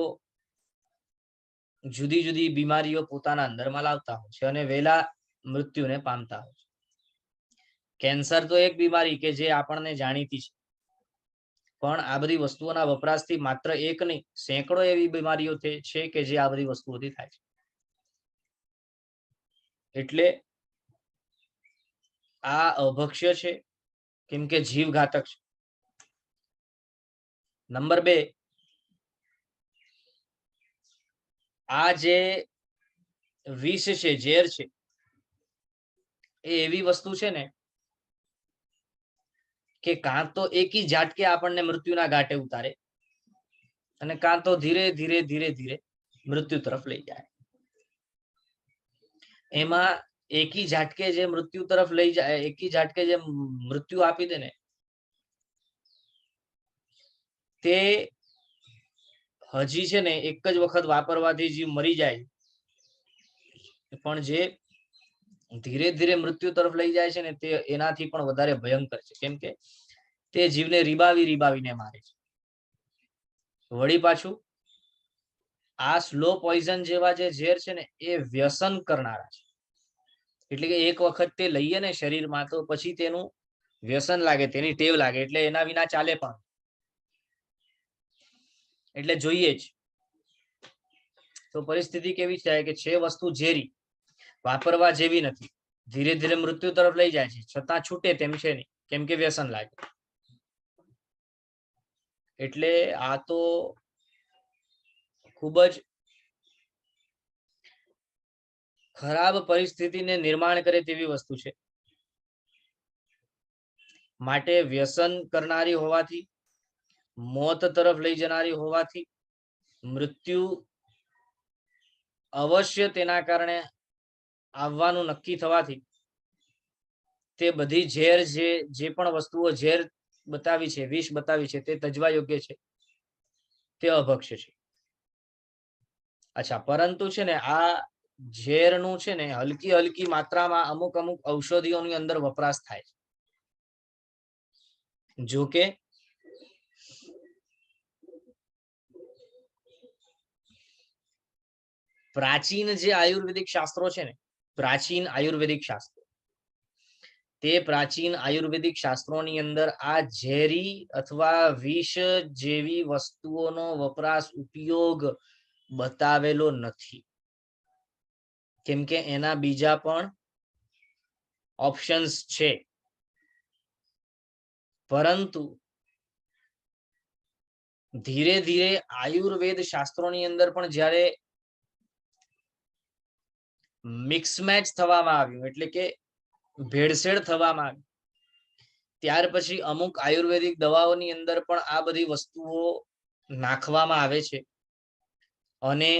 જુદી જુદી બીમારીઓ પોતાના અંદરમાં લાવતા હોય છે અને વહેલા મૃત્યુને પામતા હોય છે. કેન્સર તો એક બીમારી કે જે આપણને જાણીતી છે, પણ આ બધી વસ્તુઓના વપરાશથી માત્ર એક નહીં, સેંકડો એવી બીમારીઓ છે કે જે આ બધી વસ્તુઓથી થાય છે. એટલે આ અભક્ષ્ય છે, કેમ કે જીવઘાતક છે. નંબર 2, આ જે વિષ છે, ઝેર છે, એ એવી વસ્તુ છે ને કે કાં તો એકી ઝાટકે આપણને મૃત્યુના ઘાટે ઉતારે અને કાં તો ધીરે ધીરે મૃત્યુ તરફ લઈ જાય. એમાં એકી ઝાટકે જે મૃત્યુ તરફ લઈ જાય, એકી ઝાટકે જે મૃત્યુ આપી દે ને, તે હજી છે ને એક જ વખત વાપરવાથી જીવ મરી જાય, પણ જે ધીરે ધીરે મૃત્યુ તરફ લઈ જાય છે ને, તે એનાથી પણ વધારે ભયંકર છે. કેમ કે તે જીવને રીબાવીને મારે છે. વળી પાછું આ સ્લો પોઈઝન જેવા જે ઝેર છે ને, એ વ્યસન કરનારા છે. એટલે કે એક વખત તે લઈએ ને શરીરમાં, તો પછી તેનું વ્યસન લાગે, તેની ટેવ લાગે, એટલે એના વિના ચાલે પણ. એટલે જોઈએ જ. તો પરિસ્થિતિ કેવી થાય કે છે વસ્તુ ઝેરી, વાપરવા જેવી નથી, ધીરે ધીરે મૃત્યુ તરફ લઈ જાય છે, છતાં છૂટે તેમ છે નહીં, કેમ કે વ્યસન લાગે. એટલે આ તો ખૂબ જ ખરાબ પરિસ્થિતિને નિર્માણ કરે તેવી વસ્તુ છે. માટે વ્યસન કરનારી હોવાથી, મોત તરફ લઈ જનારી હોવાથી, મૃત્યુ અવશ્ય તેના કારણે આવવાનું નક્કી થવાથી, તે બધી ઝેર જે પણ વસ્તુઓ ઝેર બતાવી છે, વિષ બતાવી છે, તે તજવા યોગ્ય છે, તે અભક્ષ્ય છે. અચ્છા, પરંતુ છે ને આ ઝેરનું છે ને હલકી માત્રામાં અમુક ઔષધિઓની અંદર વપરાશ થાય છે. જો કે પ્રાચીન જે આયુર્વેદિક શાસ્ત્રો છે ને, પ્રાચીન આયુર્વેદિક શાસ્ત્રો, તે પ્રાચીન આયુર્વેદિક શાસ્ત્રોની અંદર આ ઝેરી અથવા વિષ જેવી વસ્તુઓનો વપરાશ, ઉપયોગ બતાવેલો નથી. કેમ કે એના બીજા પણ ઓપ્શન્સ છે. પરંતુ ધીરે ધીરે આયુર્વેદ શાસ્ત્રોની અંદર પણ જ્યારે મિક્સ મેચ થવામાં આવ્યું, એટલે કે ભેળસેળ થવામાં આવી, ત્યાર પછી અમુક આયુર્વેદિક દવાઓની અંદર પણ આ બધી વસ્તુઓ નાખવામાં આવે છે. અને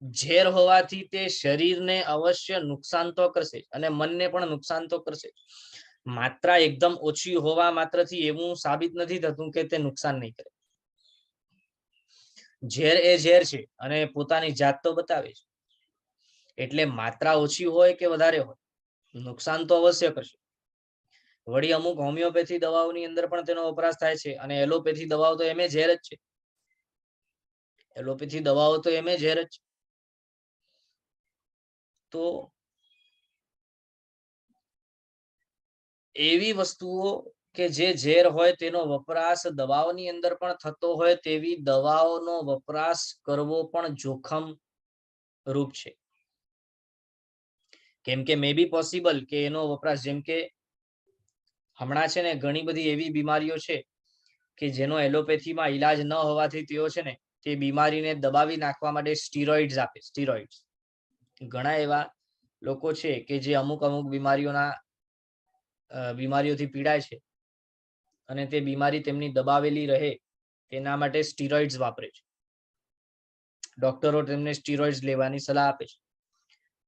ઝેર હોવાથી તે શરીરને અવશ્ય નુકસાન તો કરશે અને મનને પણ નુકસાન તો કરશે. માત્રા એકદમ ઓછી હોવા માત્રથી એવું સાબિત નથી થતું કે તે નુકસાન નહીં કરે. ઝેર એ ઝેર છે અને પોતાની જાત તો બતાવે છે. એટલે માત્રા ઓછી હોય કે વધારે હોય, નુકસાન તો અવશ્ય કરશે. વળી અમુક હોમિયોપેથી દવાઓની અંદર પણ તેનો વપરાશ થાય છે અને એલોપેથી દવાઓ તો એમે ઝેર જ છે. એલોપેથી દવાઓ તો એમે ઝેર જ છે. તો એવી વસ્તુઓ કે જે ઝેર હોય તેનો વપરાશ દવાઓની અંદર પણ થતો હોય તેવી દવાઓનો વપરાશ કરવો પણ જોખમ રૂપ છે. કેમ કે મે બી પોસિબલ કે એનો વપરાશ, જેમ કે હમણાં છે ને ઘણી બધી એવી બીમારીઓ છે કે જેનો એલોપેથીમાં ઈલાજ ન હોવાથી તેઓ છે ને તે બીમારીને દબાવી નાખવા માટે સ્ટીરોઇડ્સ આપે. સ્ટીરોઇડ્સ ઘણા એવા લોકો છે કે જે અમુક બીમારીઓથી પીડાય છે અને તે બીમારી તેમની દબાવેલી રહે તેના માટે સ્ટીરોઇડ્સ વાપરે છે. ડોક્ટરો તેમને સ્ટીરોઇડ્સ લેવાની સલાહ આપે છે.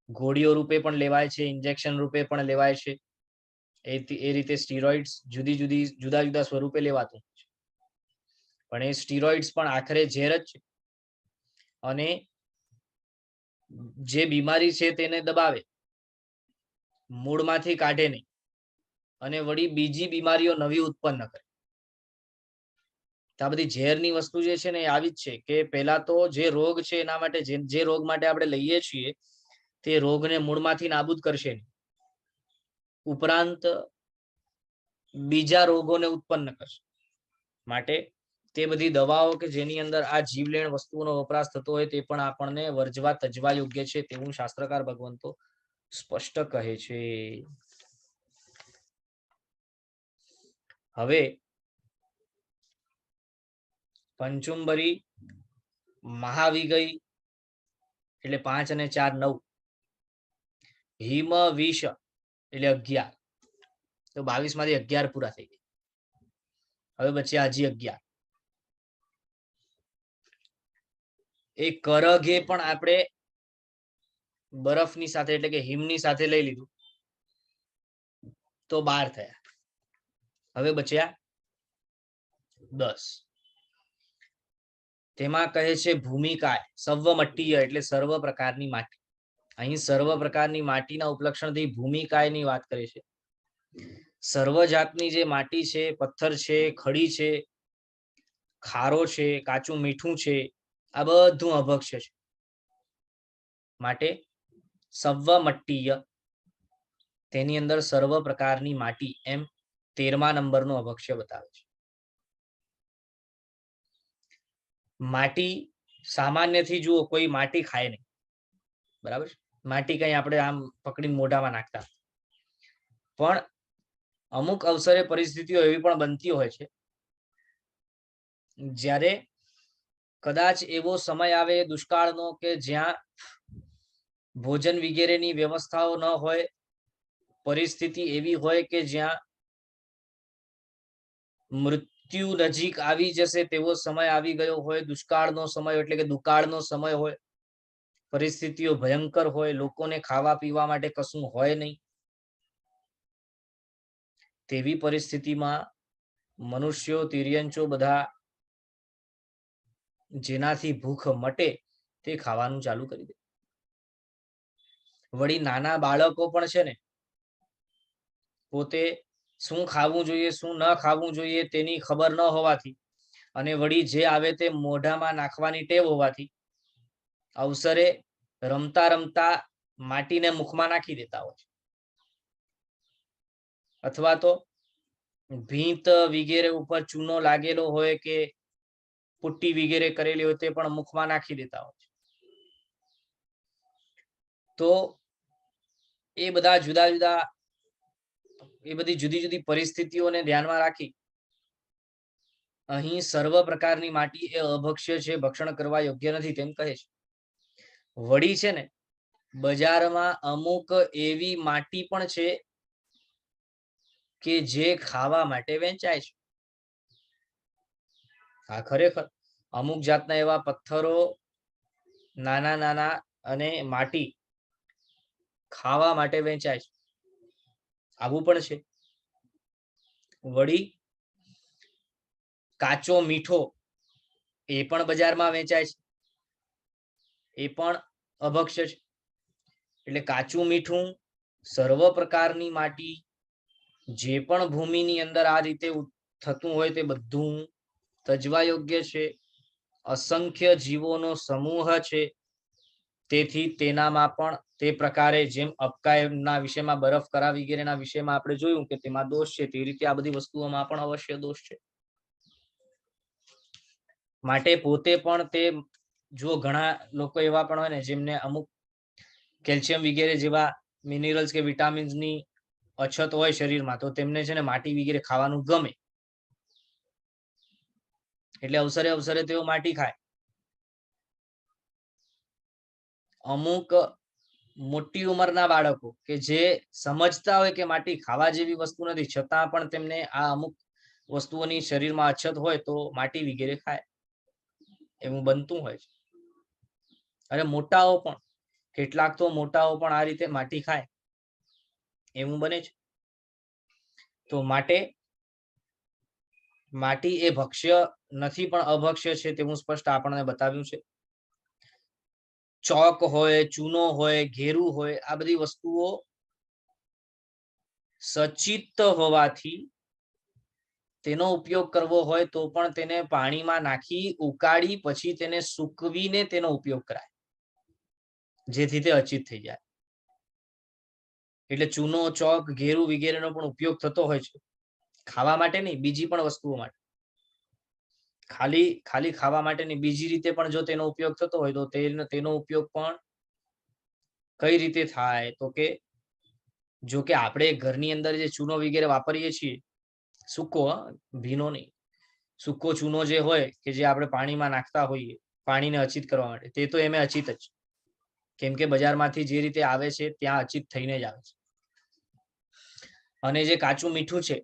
ગોળીઓ રૂપે પણ લેવાય છે, ઇન્જેક્શન રૂપે પણ લેવાય છે. એ રીતે સ્ટીરોઇડ્સ જુદા જુદા સ્વરૂપે લેવાતું છે. પણ એ સ્ટીરોઇડ્સ પણ આખરે ઝેર જ છે અને જે બીમારી છે તેને દબાવે, મૂળમાંથી કાઢે નહીં અને વળી બીજી બીમારીઓ નવી ઉત્પન્ન કરે. આ બધી ઝેરની વસ્તુ જે છે ને એ આવી જ છે કે પહેલા તો જે રોગ છે એના માટે, જે રોગ માટે આપણે લઈએ છીએ તે રોગને મૂળમાંથી નાબૂદ કરશે નહીં, ઉપરાંત બીજા રોગોને ઉત્પન્ન કરશે. માટે તે બધી દવાઓ કે જેની અંદર આ જીવલેણ વસ્તુઓનો વપરાશ થતો હોય તે પણ આપણને વર્જવા તજવા યોગ્ય છે તેવું શાસ્ત્રકાર ભગવંતો સ્પષ્ટ કહે છે. હવે પંચુંબરી મહાવિગય એટલે 5 અને 4 9, હિમ વિષ એટલે 11. તો 22 માંથી 11 પૂરા થઈ ગયા. હવે બચ્યા હજી 11. એ કરઘે પણ આપણે બરફની સાથે એટલે કે હિમની સાથે લઈ લીધું તો 12 થયા. હવે બચ્યા 10. તેમાં કહે છે ભૂમિકાય સર્વમટ્ટીય એટલે સર્વ પ્રકારની માટી. અહીં સર્વ પ્રકારની માટીના ઉપલક્ષણથી ભૂમિકાયની વાત કરે છે. સર્વ જાતની જે માટી છે, પથ્થર છે, ખડી છે, ખારો છે, કાચું મીઠું છે, આ બધું અભક્ષ્ય છે. માટે સર્વમટ્ટીય તેની અંદર સર્વ પ્રકારની માટી એમ 13મા નંબરનું અભક્ષ્ય બતાવે છે. માટી સામાન્યથી જુઓ, કોઈ માટી ખાય નહીં, બરાબર. માટી કઈ આપણે આમ પકડીને મોઢામાં નાખતા, પણ અમુક અવસરે પરિસ્થિતિઓ એવી પણ બનતી હોય છે જ્યારે કદાચ એવો સમય આવે દુષ્કાળનો કે જ્યાં ભોજન વગેરેની વ્યવસ્થાઓ ન હોય, પરિસ્થિતિ એવી હોય કે જ્યાં મૃત્યુ નજીક આવી જશે તેવો સમય આવી ગયો હોય, દુષ્કાળનો સમય એટલે કે દુકાળનો સમય હોય, પરિસ્થિતિઓ ભયંકર હોય, લોકોને ખાવા પીવા માટે કશું હોય નહીં, તેવી પરિસ્થિતિમાં મનુષ્યો, તિર્યંચો બધા જેનાથી ભૂખ મટે તે ખાવાનું ચાલુ કરી દે. વળી નાના બાળકો પણ છે ને પોતે શું ખાવું જોઈએ શું ન ખાવું જોઈએ તેની ખબર ન હોવાથી અને વળી જે આવે તે મોઢામાં નાખવાની ટેવ હોવાથી અવસરે રમતા રમતા માટીને મુખમાં નાખી દેતા હોય છે, અથવા તો ભીંત વગેરે ઉપર ચૂનો લાગેલો હોય કે પુટ્ટી વગેરે કરેલી હોય તે પણ મુખમાં નાખી દેતા હોય છે. તો એ બધી જુદી જુદી પરિસ્થિતિઓને ધ્યાનમાં રાખી અહીં સર્વ પ્રકારની માટી એ અભક્ષ્ય છે, ભક્ષણ કરવા યોગ્ય નથી તેમ કહે છે. વળી છે ને બજારમાં અમુક એવી માટી પણ છે કે જે ખાવા માટે વેચાય છે. આ ખરેખર અમુક જાતના એવા પથ્થરો, નાના નાના અને માટી ખાવા માટે વેચાય છે, આવું પણ છે. વળી કાચો મીઠો એ પણ બજારમાં વેચાય છે, એ પણ અભક્ષ્ય છે. એટલે કાચું મીઠું સર્વ પ્રકારની માટી જે પણ ભૂમિની અંદર આ રીતે થતું હોય તે બધું તજવા યોગ્ય છે. અસંખ્ય જીવોનો સમૂહ છે, તેથી તેનામાં પણ તે પ્રકારે જેમ અબકાયના વિષયમાં બરફ કરા વગેરેના વિષયમાં આપણે જોયું કે તેમાં દોષ છે, તે રીતે આ બધી વસ્તુઓમાં પણ અવશ્ય દોષ છે. માટે પોતે પણ તે જો ઘણા લોકો એવા પણ હોય ને જેમને અમુક કેલ્શિયમ વગેરે જેવા મિનરલ્સ કે વિટામિન્સની અછત હોય શરીરમાં, તો તેમને છે ને માટી વગેરે ખાવાનું ગમે, એટલે અવસરે અવસરે તેઓ માટી ખાય. અમુક મોટી ઉંમરના બાળકો કે જે સમજતા હોય કે માટી ખાવા જેવી વસ્તુ નથી, છતાં પણ તેમને આ અમુક વસ્તુઓની શરીરમાં અછત હોય તો માટી વગેરે ખાય, એવું બનતું હોય છે. અને મોટાઓ પણ, કેટલાક તો મોટાઓ પણ આ રીતે માટી ખાય, એવું બને છે. તો માટે માટી એ ભક્ષ્ય નથી પણ અભક્ષ્ય છે, તેવું સ્પષ્ટ આપણને બતાવ્યું છે. ચોક હોય, ચૂનો હોય, ઘેરું હોય, આ બધી વસ્તુઓ સચિત હોવાથી તેનો ઉપયોગ કરવો હોય તો પણ તેને પાણીમાં નાખી ઉકાળી પછી તેને સૂકવીને તેનો ઉપયોગ કરાય, જેથી તે અચિત થઈ જાય. એટલે ચૂનો, ચોક, ઘેરું વગેરેનો પણ ઉપયોગ થતો હોય છે, ખાવા માટે નહીં, બીજી પણ વસ્તુઓ માટે. ખાલી ખાવા માટે નહીં, બીજી રીતે પણ જો તેનો ઉપયોગ થતો હોય તો તેનો ઉપયોગ પણ કઈ રીતે થાય, તો કે જો કે આપણે ઘરની અંદર જે ચૂનો વગેરે વાપરીએ છીએ, સૂકો, ભીનો નહીં, સૂકો ચૂનો જે હોય કે જે આપણે પાણીમાં નાખતા હોઈએ પાણીને અચિત કરવા માટે, તે તો એમે અચિત જ, કેમ કે બજારમાંથી જે રીતે આવે છે ત્યાં અચિત થઈને જ આવે છે. અને જે કાચું મીઠું છે,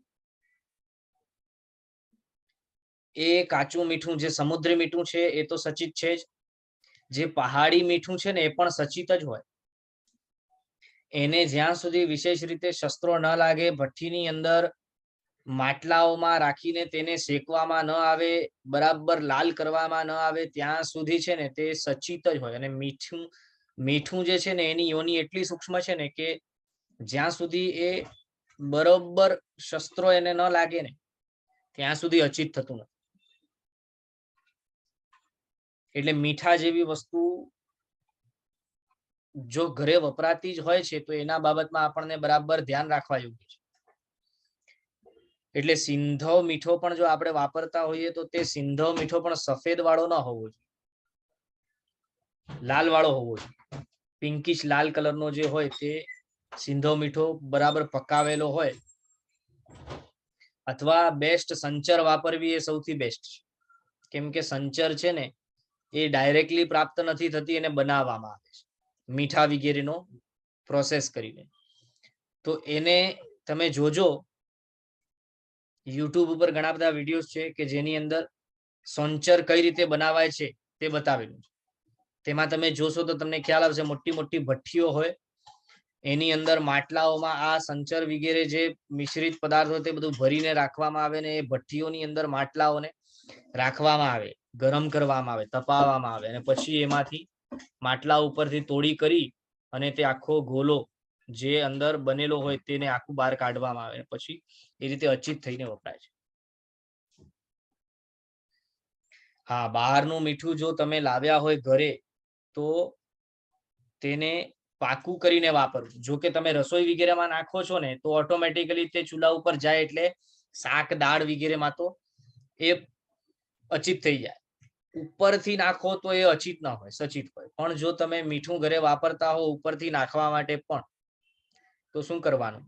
એ કાચું મીઠું જે સમુદ્રી મીઠું છે એ તો સચિત છે જ. જે પહાડી મીઠું છે ને એ પણ સચિત જ હોય. એને જ્યાં સુધી વિશેષ રીતે શસ્ત્રો ન લાગે, ભઠ્ઠીની અંદર માટલાઓમાં રાખીને તેને શેકવામાં ન આવે, બરાબર લાલ કરવામાં ન આવે, ત્યાં સુધી છે ને તે સચિત જ હોય. અને મીઠું જે છે ને એની યોની એટલી સૂક્ષ્મ છે ને કે જ્યાં સુધી એ બરોબર શસ્ત્રો એને ન લાગે ને ત્યાં સુધી અચિત થતું નથી. એટલે મીઠા જેવી વસ્તુ જો ઘરે વપરાતી જ હોય છે તો એના બાબતમાં આપણને બરાબર ધ્યાન રાખવા યોગ્ય છે. એટલે સિંધવ મીઠો પણ જો આપણે વાપરતા હોઈએ તો તે સિંધવ મીઠો પણ સફેદ વાળો ન હોવો જોઈએ, લાલ વાળો હોવો જોઈએ. પિંકિશ લાલ કલરનો જે હોય તે સિંધવ મીઠો બરાબર પકાવેલો હોય, અથવા બેસ્ટ સંચર વાપરવી એ સૌથી બેસ્ટ છે. કેમ કે સંચર છે ને એ ડાયરેક્ટલી પ્રાપ્ત નથી થતી, એને બનાવવામાં આવે છે મીઠા વગેરેનો પ્રોસેસ કરીને. તો એને તમે જોજો, યુટ્યુબ ઉપર ઘણા બધા વિડીયોઝ છે કે જેની અંદર સંચર કઈ રીતે બનાવાય છે તે બતાવેલું છે. તેમાં તમે જોશો તો તમને ખ્યાલ આવશે, મોટી મોટી ભઠ્ઠીઓ હોય, એની અંદર માટલાઓમાં આ સંચર વગેરે જે મિશ્રિત પદાર્થો તે બધું ભરીને રાખવામાં આવે, ને એ ભઠ્ઠીઓની અંદર માટલાઓને રાખવામાં આવે, ગરમ કરવામાં આવે, તપાવવામાં આવે, અને પછી એમાંથી માટલા ઉપરથી તોડી કરી અને તે આખો ગોલો જે અંદર બનેલો હોય તેને આખું બહાર કાઢવામાં આવે, પછી એ રીતે અચિત થઈને વપરાય છે. હા, બહારનું મીઠું જો તમે લાવ્યા હોય ઘરે તો તેને પાકું કરીને વાપરવું. જો કે તમે રસોઈ વગેરેમાં નાખો છો ને તો ઓટોમેટિકલી તે ચૂલા ઉપર જાય એટલે શાક દાળ વગેરેમાં તો એ અચિત થઈ જાય. ઉપરથી નાખો તો એ અચિત ના હોય, સચિત હોય. પણ જો તમે મીઠું ઘરે વાપરતા હો ઉપરથી નાખવા માટે પણ, તો શું કરવાનું,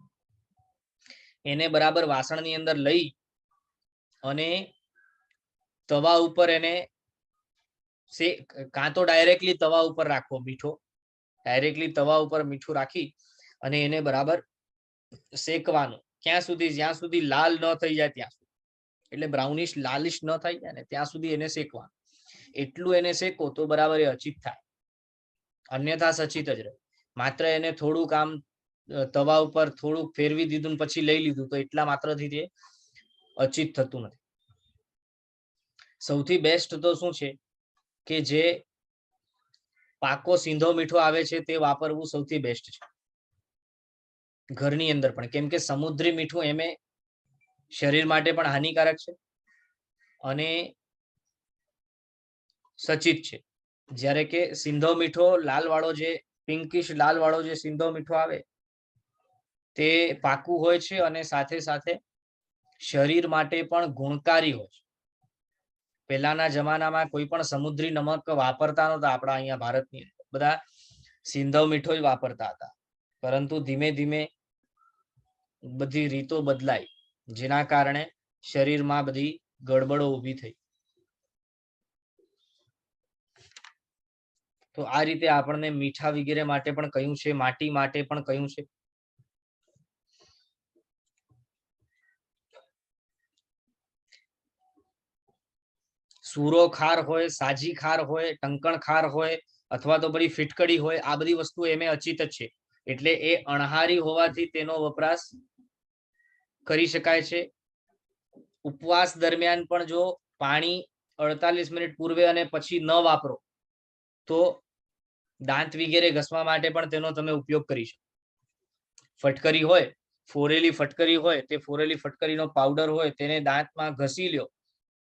એને બરાબર વાસણની અંદર લઈ અને તવા ઉપર એને કાં તો ડાયરેક્ટલી તવા ઉપર રાખવો મીઠો, ડાયરેક્ટલી તવા ઉપર મીઠું રાખી અને એને બરાબર શેકવાનું, ક્યાં સુધી, જ્યાં સુધી લાલ ન થઈ જાય ત્યાં સુધી, એટલે બ્રાઉનિશ લાલિશ ન થઈ જાય ને ત્યાં સુધી એને શેકવાનું. એટલું એને શેકો તો બરાબર એ અચિત થાય, અન્યથા સચિત જ રહે. માત્ર એને થોડુંક આમ તવા ઉપર થોડુંક ફેરવી દીધું પછી લઈ લીધું તો એટલા માત્રથી તે અચિત થતું નથી. સૌથી બેસ્ટ તો શું છે કે જે પાકો સિંધવ મીઠો આવે છે તે વાપરવું સૌથી બેસ્ટ છે. ઘરની અંદર પણ, કેમ કે સમુદ્રી મીઠું એમે શરીર માટે પણ હાનિકારક છે અને સચિત છે. જ્યારે કે સિંધો મીઠો લાલ વાળો જે પિંકિશ લાલ વાળો જે સિંધો મીઠો આવે તે પાકું હોય છે અને સાથે સાથે શરીર માટે પણ ગુણકારી હોય છે. પહેલાના જમાનામાં કોઈ પણ સમુદ્રી નમક વાપરતા નહોતા. આપણા અહીંયા ભારતની બધા સિંધવ મીઠો જ વાપરતા હતા. પરંતુ ધીમે ધીમે બધી રીતો બદલાઈ, જેના કારણે શરીરમાં બધી ગડબડો ઊભી થઈ. તો આ રીતે આપણને મીઠા વગેરે માટે પણ કહ્યું છે, માટી માટે પણ કહ્યું છે. સૂરો ખાર હોય, સાજી ખાર હોય, ટંકણ ખાર હોય અથવા તો બધી ફિટકડી હોય, આ બધી વસ્તુ એમે અચિત જ છે. એટલે એ અણહારી હોવાથી તેનો વપરાશ કરી શકાય છે. ઉપવાસ દરમિયાન પણ જો પાણી 48 મિનિટ પૂર્વે અને પછી ન વાપરો તો દાંત વગેરે ઘસવા માટે પણ તેનો તમે ઉપયોગ કરી શકો. ફટકરી હોય, ફોરેલી ફટકરી હોય, તે ફોરેલી ફટકરીનો પાવડર હોય તેને દાંતમાં ઘસી લ્યો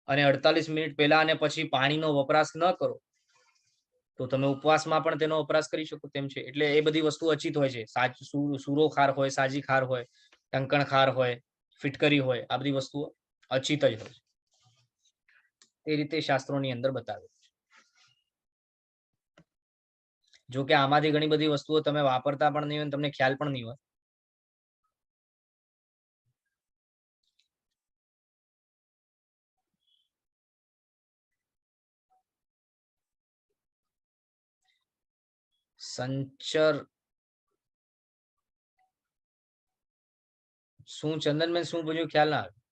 અને 48 મિનિટ પહેલા અને પછી પાણીનો વપરાશ ન કરો તો તમે ઉપવાસમાં પણ તેનો વપરાશ કરી શકો તેમ છે. એટલે એ બધી વસ્તુ અચિત હોય છે. સૂરો ખાર હોય, સાજી ખાર હોય, ટંકણ ખાર હોય, ફિટકરી હોય, આ બધી વસ્તુઓ અચિત જ હોય. એ રીતે શાસ્ત્રોની અંદર બતાવ્યું છે. જો કે આમાંથી ઘણી બધી વસ્તુઓ તમે વાપરતા પણ નહીં હોય, તમને ખ્યાલ પણ નહીં હોય. સંચર શું ચંદનબેન શું પૂછ્યું? ખ્યાલ ના આવ્યો.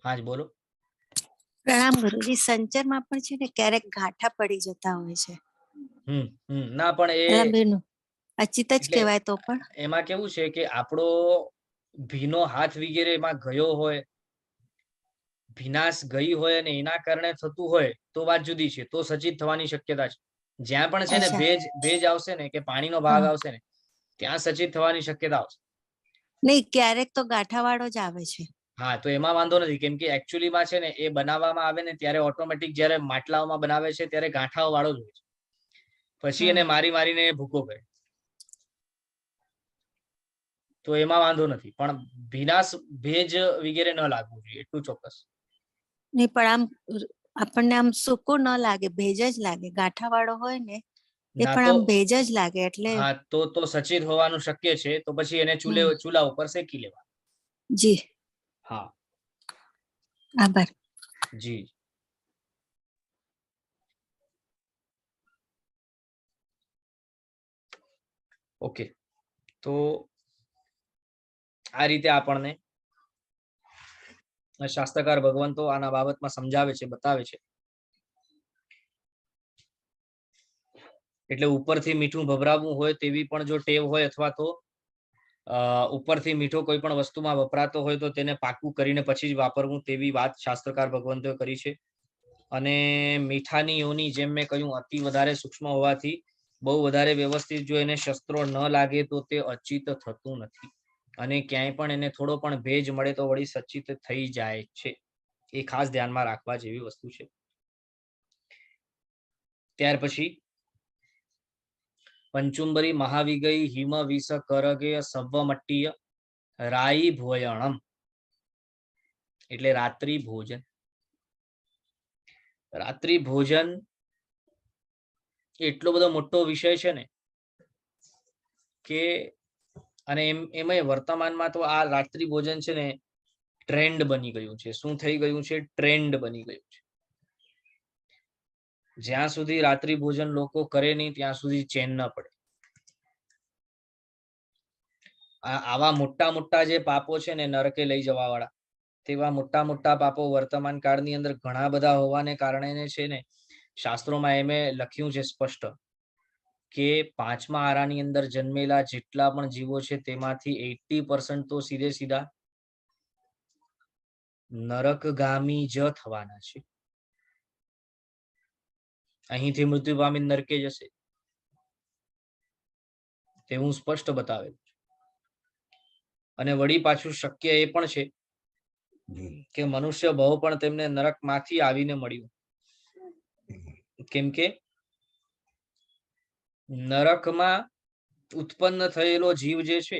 હા જ બોલો. પ્રણામ ગુરુજી. સંચરમાં પણ છે ને ક્યારેક ગાંઠા પડી જતા હોય છે. ના પણ એ અચિત જ કહેવાય. તો પણ એમાં કેવું છે કે આપણો ભીનો હાથ વગેરે એમાં ગયો હોય, ભીનાશ ગઈ હોય અને એના કારણે થતું હોય તો વાત જુદી છે, તો સચિત થવાની શક્યતા છે. જ્યાં પણ છે ને ભેજ આવશે ને કે પાણીનો ભાગ આવશે ને ત્યાં સચિત થવાની શક્યતા આવશે. નહીં, ક્યારેક તો ગાંઠાવાળો જ આવે છે. હા, તો એમાં વાંધો નથી, કેમ કે એકચ્યુઅલીમાં છે ને એ બનાવવામાં આવે ને ત્યારે ઓટોમેટિક જ્યારે માટલાઓમાં બનાવે છે ત્યારે ગાંઠાઓ વાળો જ હોય છે. પછી એને મારી મારીને ભૂકો કરે તો એમાં વાંધો નથી, પણ ભીનાશ ભેજ વગેરે ન લાગવું જોઈએ, એટલું ચોક્કસ. નહીં, પણ આમ આપણને આમ સૂકું ન લાગે, ભેજ જ લાગે. ગાંઠાવાળો હોય ને એ પણ આમ ભેજ જ લાગે. એટલે હા, તો સચેત હોવાનું શક્ય છે. તો પછી એને ચૂલા ઉપર શેકી લેવા. જી હા, આભાર. જી. ઓકે, તો આ રીતે આપણને શાસ્ત્રકાર ભગવંતો આના બાબતમાં સમજાવે છે, બતાવે છે. એટલે ઉપરથી મીઠું ભભરાવવું હોય તેવી પણ જો ટેવ હોય અથવા તો ઉપરથી મીઠો કોઈ પણ વસ્તુમાં વપરાતો હોય તો તેને પાકું કરીને પછી જ વાપરવું, તેવી વાત શાસ્ત્રકાર ભગવંતોએ કરી છે. અને મીઠાની યોની જેમ મેં કહ્યું અતિ વધારે સૂક્ષ્મ હોવાથી બહુ વધારે વ્યવસ્થિત જો એને શસ્ત્રો ન લાગે તો તે અચિત થતું નથી. અને ક્યાંય પણ એને થોડો પણ ભેજ મળે તો વળી સચિત થઈ જાય છે. એ ખાસ ધ્યાનમાં રાખવા જેવી વસ્તુ છે. ત્યાર પછી પંચુંબરી મહાવિગઈ હિમ વિષ કરગે સવ્વમટ્ટીય રાઈ ભોયણમ એટલે રાત્રિ ભોજન. રાત્રિ ભોજન એટલો બધો મોટો વિષય છે ને કે અને એમાં વર્તમાનમાં તો આ રાત્રિ ભોજન છે ને ટ્રેન્ડ બની ગયું છે. શું થઈ ગયું છે? ટ્રેન્ડ બની ગયું છે. જ્યાં સુધી રાત્રિ ભોજન લોકો કરે નહીં ત્યાં સુધી ચેન ન પડે. આવા મોટા મોટા જે પાપો છે ને નરકે લઈ જવા વાળા, તેવા મોટા મોટા પાપો વર્તમાન કાળની અંદર ઘણા બધા હોવાને કારણે છે ને શાસ્ત્રોમાં એમે લખ્યું છે સ્પષ્ટ કે 5મા આરાની અંદર જન્મેલા જેટલા પણ જીવો છે તેમાંથી 80% તો સીધે સીધા નરકગામી જ થવાના છે. અહીંથી મૃત્યુ પામી નરકે જશે તેવું સ્પષ્ટ બતાવેલું છે. અને વળી પાછું શક્ય એ પણ છે કે મનુષ્ય ભાવ પણ તેમને નરકમાંથી આવીને મળ્યું, કેમ કે નરકમાં ઉત્પન્ન થયેલો જીવ જે છે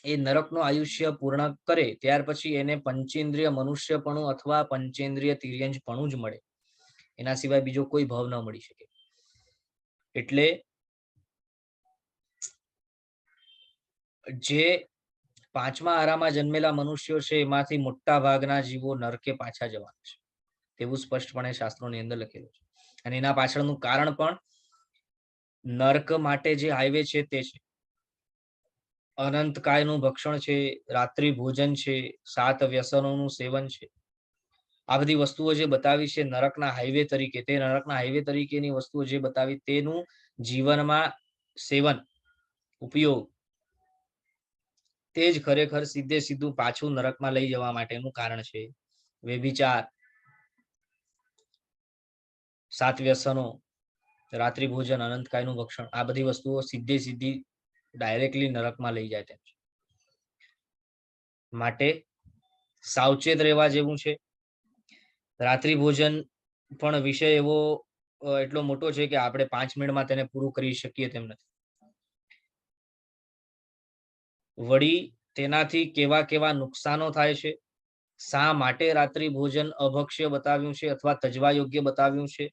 એ નરકનું આયુષ્ય પૂર્ણ કરે ત્યાર પછી એને પંચેન્દ્રિય મનુષ્યપણું અથવા પંચેન્દ્રિય તિર્યંજપણું જ મળે, એના સિવાય બીજો કોઈ ભાવ ન મળી શકે. એટલે જે પાંચમા આરામાં જન્મેલા મનુષ્યો છે એમાંથી મોટા ભાગના જીવો નરકે પાછા જવાના છે તેવું સ્પષ્ટપણે શાસ્ત્રોની અંદર લખેલું છે. અને એના પાછળનું કારણ પણ નર્ક માટે જે હાઈવે છે તે છે. અનંતકાયનું ભક્ષણ છે, રાત્રિ ભોજન છે, 7 વ્યસનોનું સેવન છે. આ બધી વસ્તુઓ જે બતાવી છે નરકના હાઈવે તરીકે, તે નરકના હાઈવે તરીકેની વસ્તુઓ જે બતાવી તેનું જીવનમાં સેવન ઉપયોગ તે જ ખરેખર સીધે સીધું પાછું નરકમાં લઈ જવા માટેનું કારણ છે. વ્યભિચાર, 7 વ્યસનો, રાત્રિ ભોજન, અનંતકાયનું ભક્ષણ, આ બધી વસ્તુઓ સીધે સીધી ડાયરેક્ટલી નરકમાં લઈ જાય તેમ છે. માટે સાવચેત રહેવા જેવું છે. રાત્રિ ભોજન પણ વિષય એવો એટલો મોટો છે કે આપણે 5 મિનિટમાં તેને પૂરું કરી શકીએ તેમ નથી. વળી તેનાથી કેવા કેવા નુકસાનો થાય છે, શા માટે રાત્રિ ભોજન અભક્ષ્ય બતાવ્યું છે અથવા તજવા યોગ્ય બતાવ્યું છે,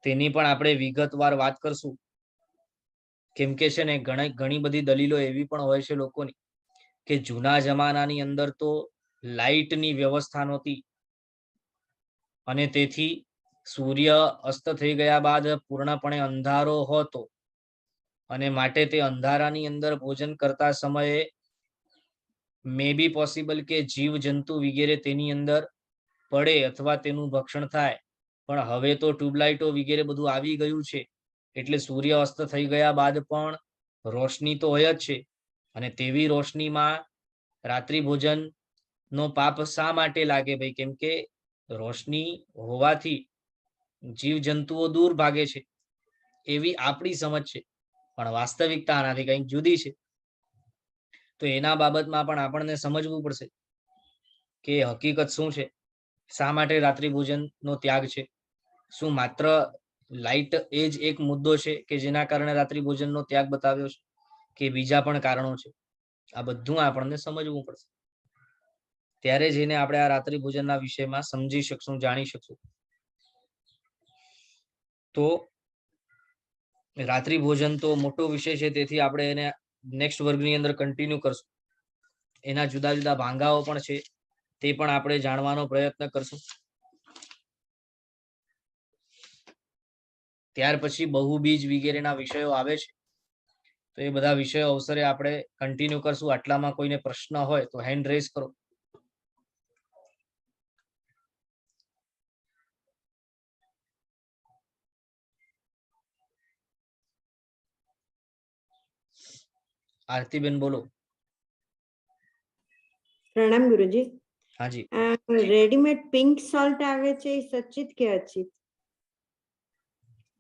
તેની પણ આપણે વિગતવાર વાત કરશું. કેમ કે છે ને ઘણી બધી દલીલો એવી પણ હોય છે લોકોની કે જૂના જમાનાની અંદર તો લાઇટની વ્યવસ્થા નહોતી અને તેથી સૂર્ય અસ્ત થઈ ગયા બાદ પૂર્ણપણે અંધારો હતો અને માટે તે અંધારાની અંદર ભોજન કરતા સમયે મે બી પોસિબલ કે જીવ જંતુ વગેરે તેની અંદર પડે અથવા તેનું ભક્ષણ થાય. પણ હવે તો ટ્યુબલાઇટો વગેરે બધું આવી ગયું છે એટલે સૂર્ય અસ્ત થઈ ગયા બાદ પણ રોશની તો હોય જ છે. અને તેવી રોશનીમાં રાત્રિ ભોજન નો પાપ શા માટે લાગે ભાઈ? કેમ કે રોશની હોવાથી જીવ જંતુઓ દૂર ભાગે છે એવી આપણી સમજ છે, પણ વાસ્તવિકતા આનાથી કંઈક જુદી છે. તો એના બાબતમાં પણ આપણને સમજવું પડશે કે હકીકત શું છે, શા માટે રાત્રિ ભોજનનો ત્યાગ છે. શું માત્ર લાઇટ એ જ એક મુદ્દો છે કે જેના કારણે રાત્રિ ભોજનનો ત્યાગ બતાવ્યો છે કે બીજા પણ કારણો છે? આ બધું આપણને સમજવું પડશે, ત્યારે જઈને આપણે આ રાત્રિ ભોજનના વિષયમાં સમજી શકશું, જાણી શકશું. તો રાત્રિ ભોજન તો મોટો વિષય છે, તેથી આપણે એને નેક્સ્ટ વર્ગની અંદર કન્ટિન્યુ કરશું. એના જુદા જુદા ભાંગાઓ પણ છે, તે પણ આપણે જાણવાનો પ્રયત્ન કરશું. ત્યાર પછી બહુબીજ વગેરેના વિષયો આવે છે, તો એ બધા વિષયો અવસરે આપણે કન્ટિન્યુ કરશું. આટલામાં કોઈને પ્રશ્ન હોય તો હેન્ડ રેઝ કરો. આરતીબેન બોલો. પ્રણામ ગુરુજી. હાજી. રેડીમેડ પિંક સોલ્ટ આવે છે એ સચિત કે અચિત?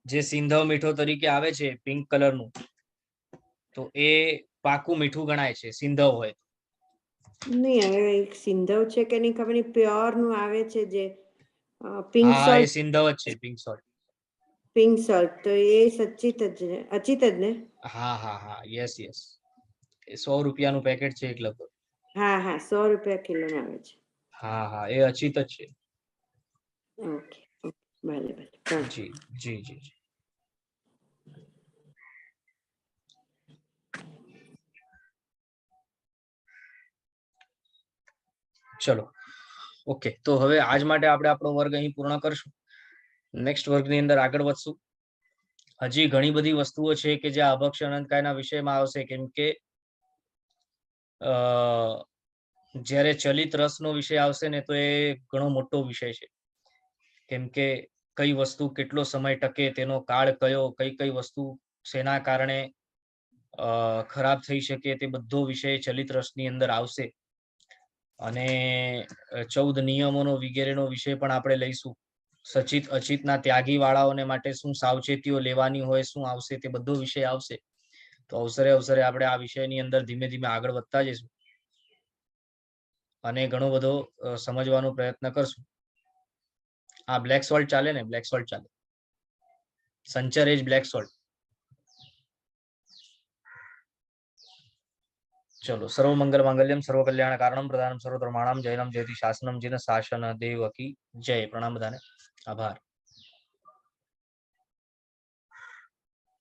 જે સિંધવ મીઠો તરીકે આવે છે પિંક કલરનું, તો એ પાકું મીઠું ગણાય છે સિંધવ હોય. નહીં, હવે એક સિંધવ છે કે નહીં ખબર નહીં, પ્યોર નું આવે છે જે પિંક હા, એ સોલ્ટ. સિંધવ જ છે, પિંક સોલ્ટ. પિંક સોલ્ટ તો એ સચિત જ અચિત જ ને? હા હા હા, યસ યસ. એ 100 રૂપિયાનું પેકેટ છે એક લગભગ. હા હા, 100 રૂપિયા કિલો આવે છે. હા હા, એ અચિત જ છે. ઓકે ઓકે, ભલે ભલે. જી જી જી જી. ચલો ઓકે, તો હવે આજ માટે આપણે આપણો વર્ગ અહીં પૂર્ણ કરશું. નેક્સ્ટ વર્ગની અંદર આગળ વધશું. હજી ઘણી બધી વસ્તુઓ છે કે જે અભક્ષ્ય અનંતકાયના વિષયમાં આવશે, કેમ કે જ્યારે ચલિત રસનો વિષય આવશે ને તો એ ઘણો મોટો વિષય છે. કેમ કે કઈ વસ્તુ કેટલો સમય ટકે, તેનો કાળ કયો, કઈ કઈ વસ્તુ શેના કારણે ખરાબ થઈ શકે, તે બધો વિષય ચલિત રસની અંદર આવશે. અને 14 નિયમોનો વગેરેનો વિષય પણ આપણે લઈશું. સચિત અચિતના ત્યાગી વાળાઓને માટે શું સાવચેતીઓ લેવાની હોય, શું આવશે, તે બધો વિષય આવશે. તો અવસરે આપણે આ વિષયની અંદર ધીમે ધીમે આગળ વધતા જઈશું અને ઘણો બધો સમજવાનો પ્રયત્ન કરશું. આ બ્લેક સોલ્ટ ચાલે ને, બ્લેક સોલ્ટ ચાલે, સંચર એજ બ્લેક સોલ્ટ. ચલો, સર્વ મંગલ માંગલ્યમ સર્વ કલ્યાણ કારણમ પ્રધાનમ સર્વધર્માણામ જયનમ જયતિ શાસનમ જીન શાસન દેવ કી જય. પ્રણામ બધાને, આભાર.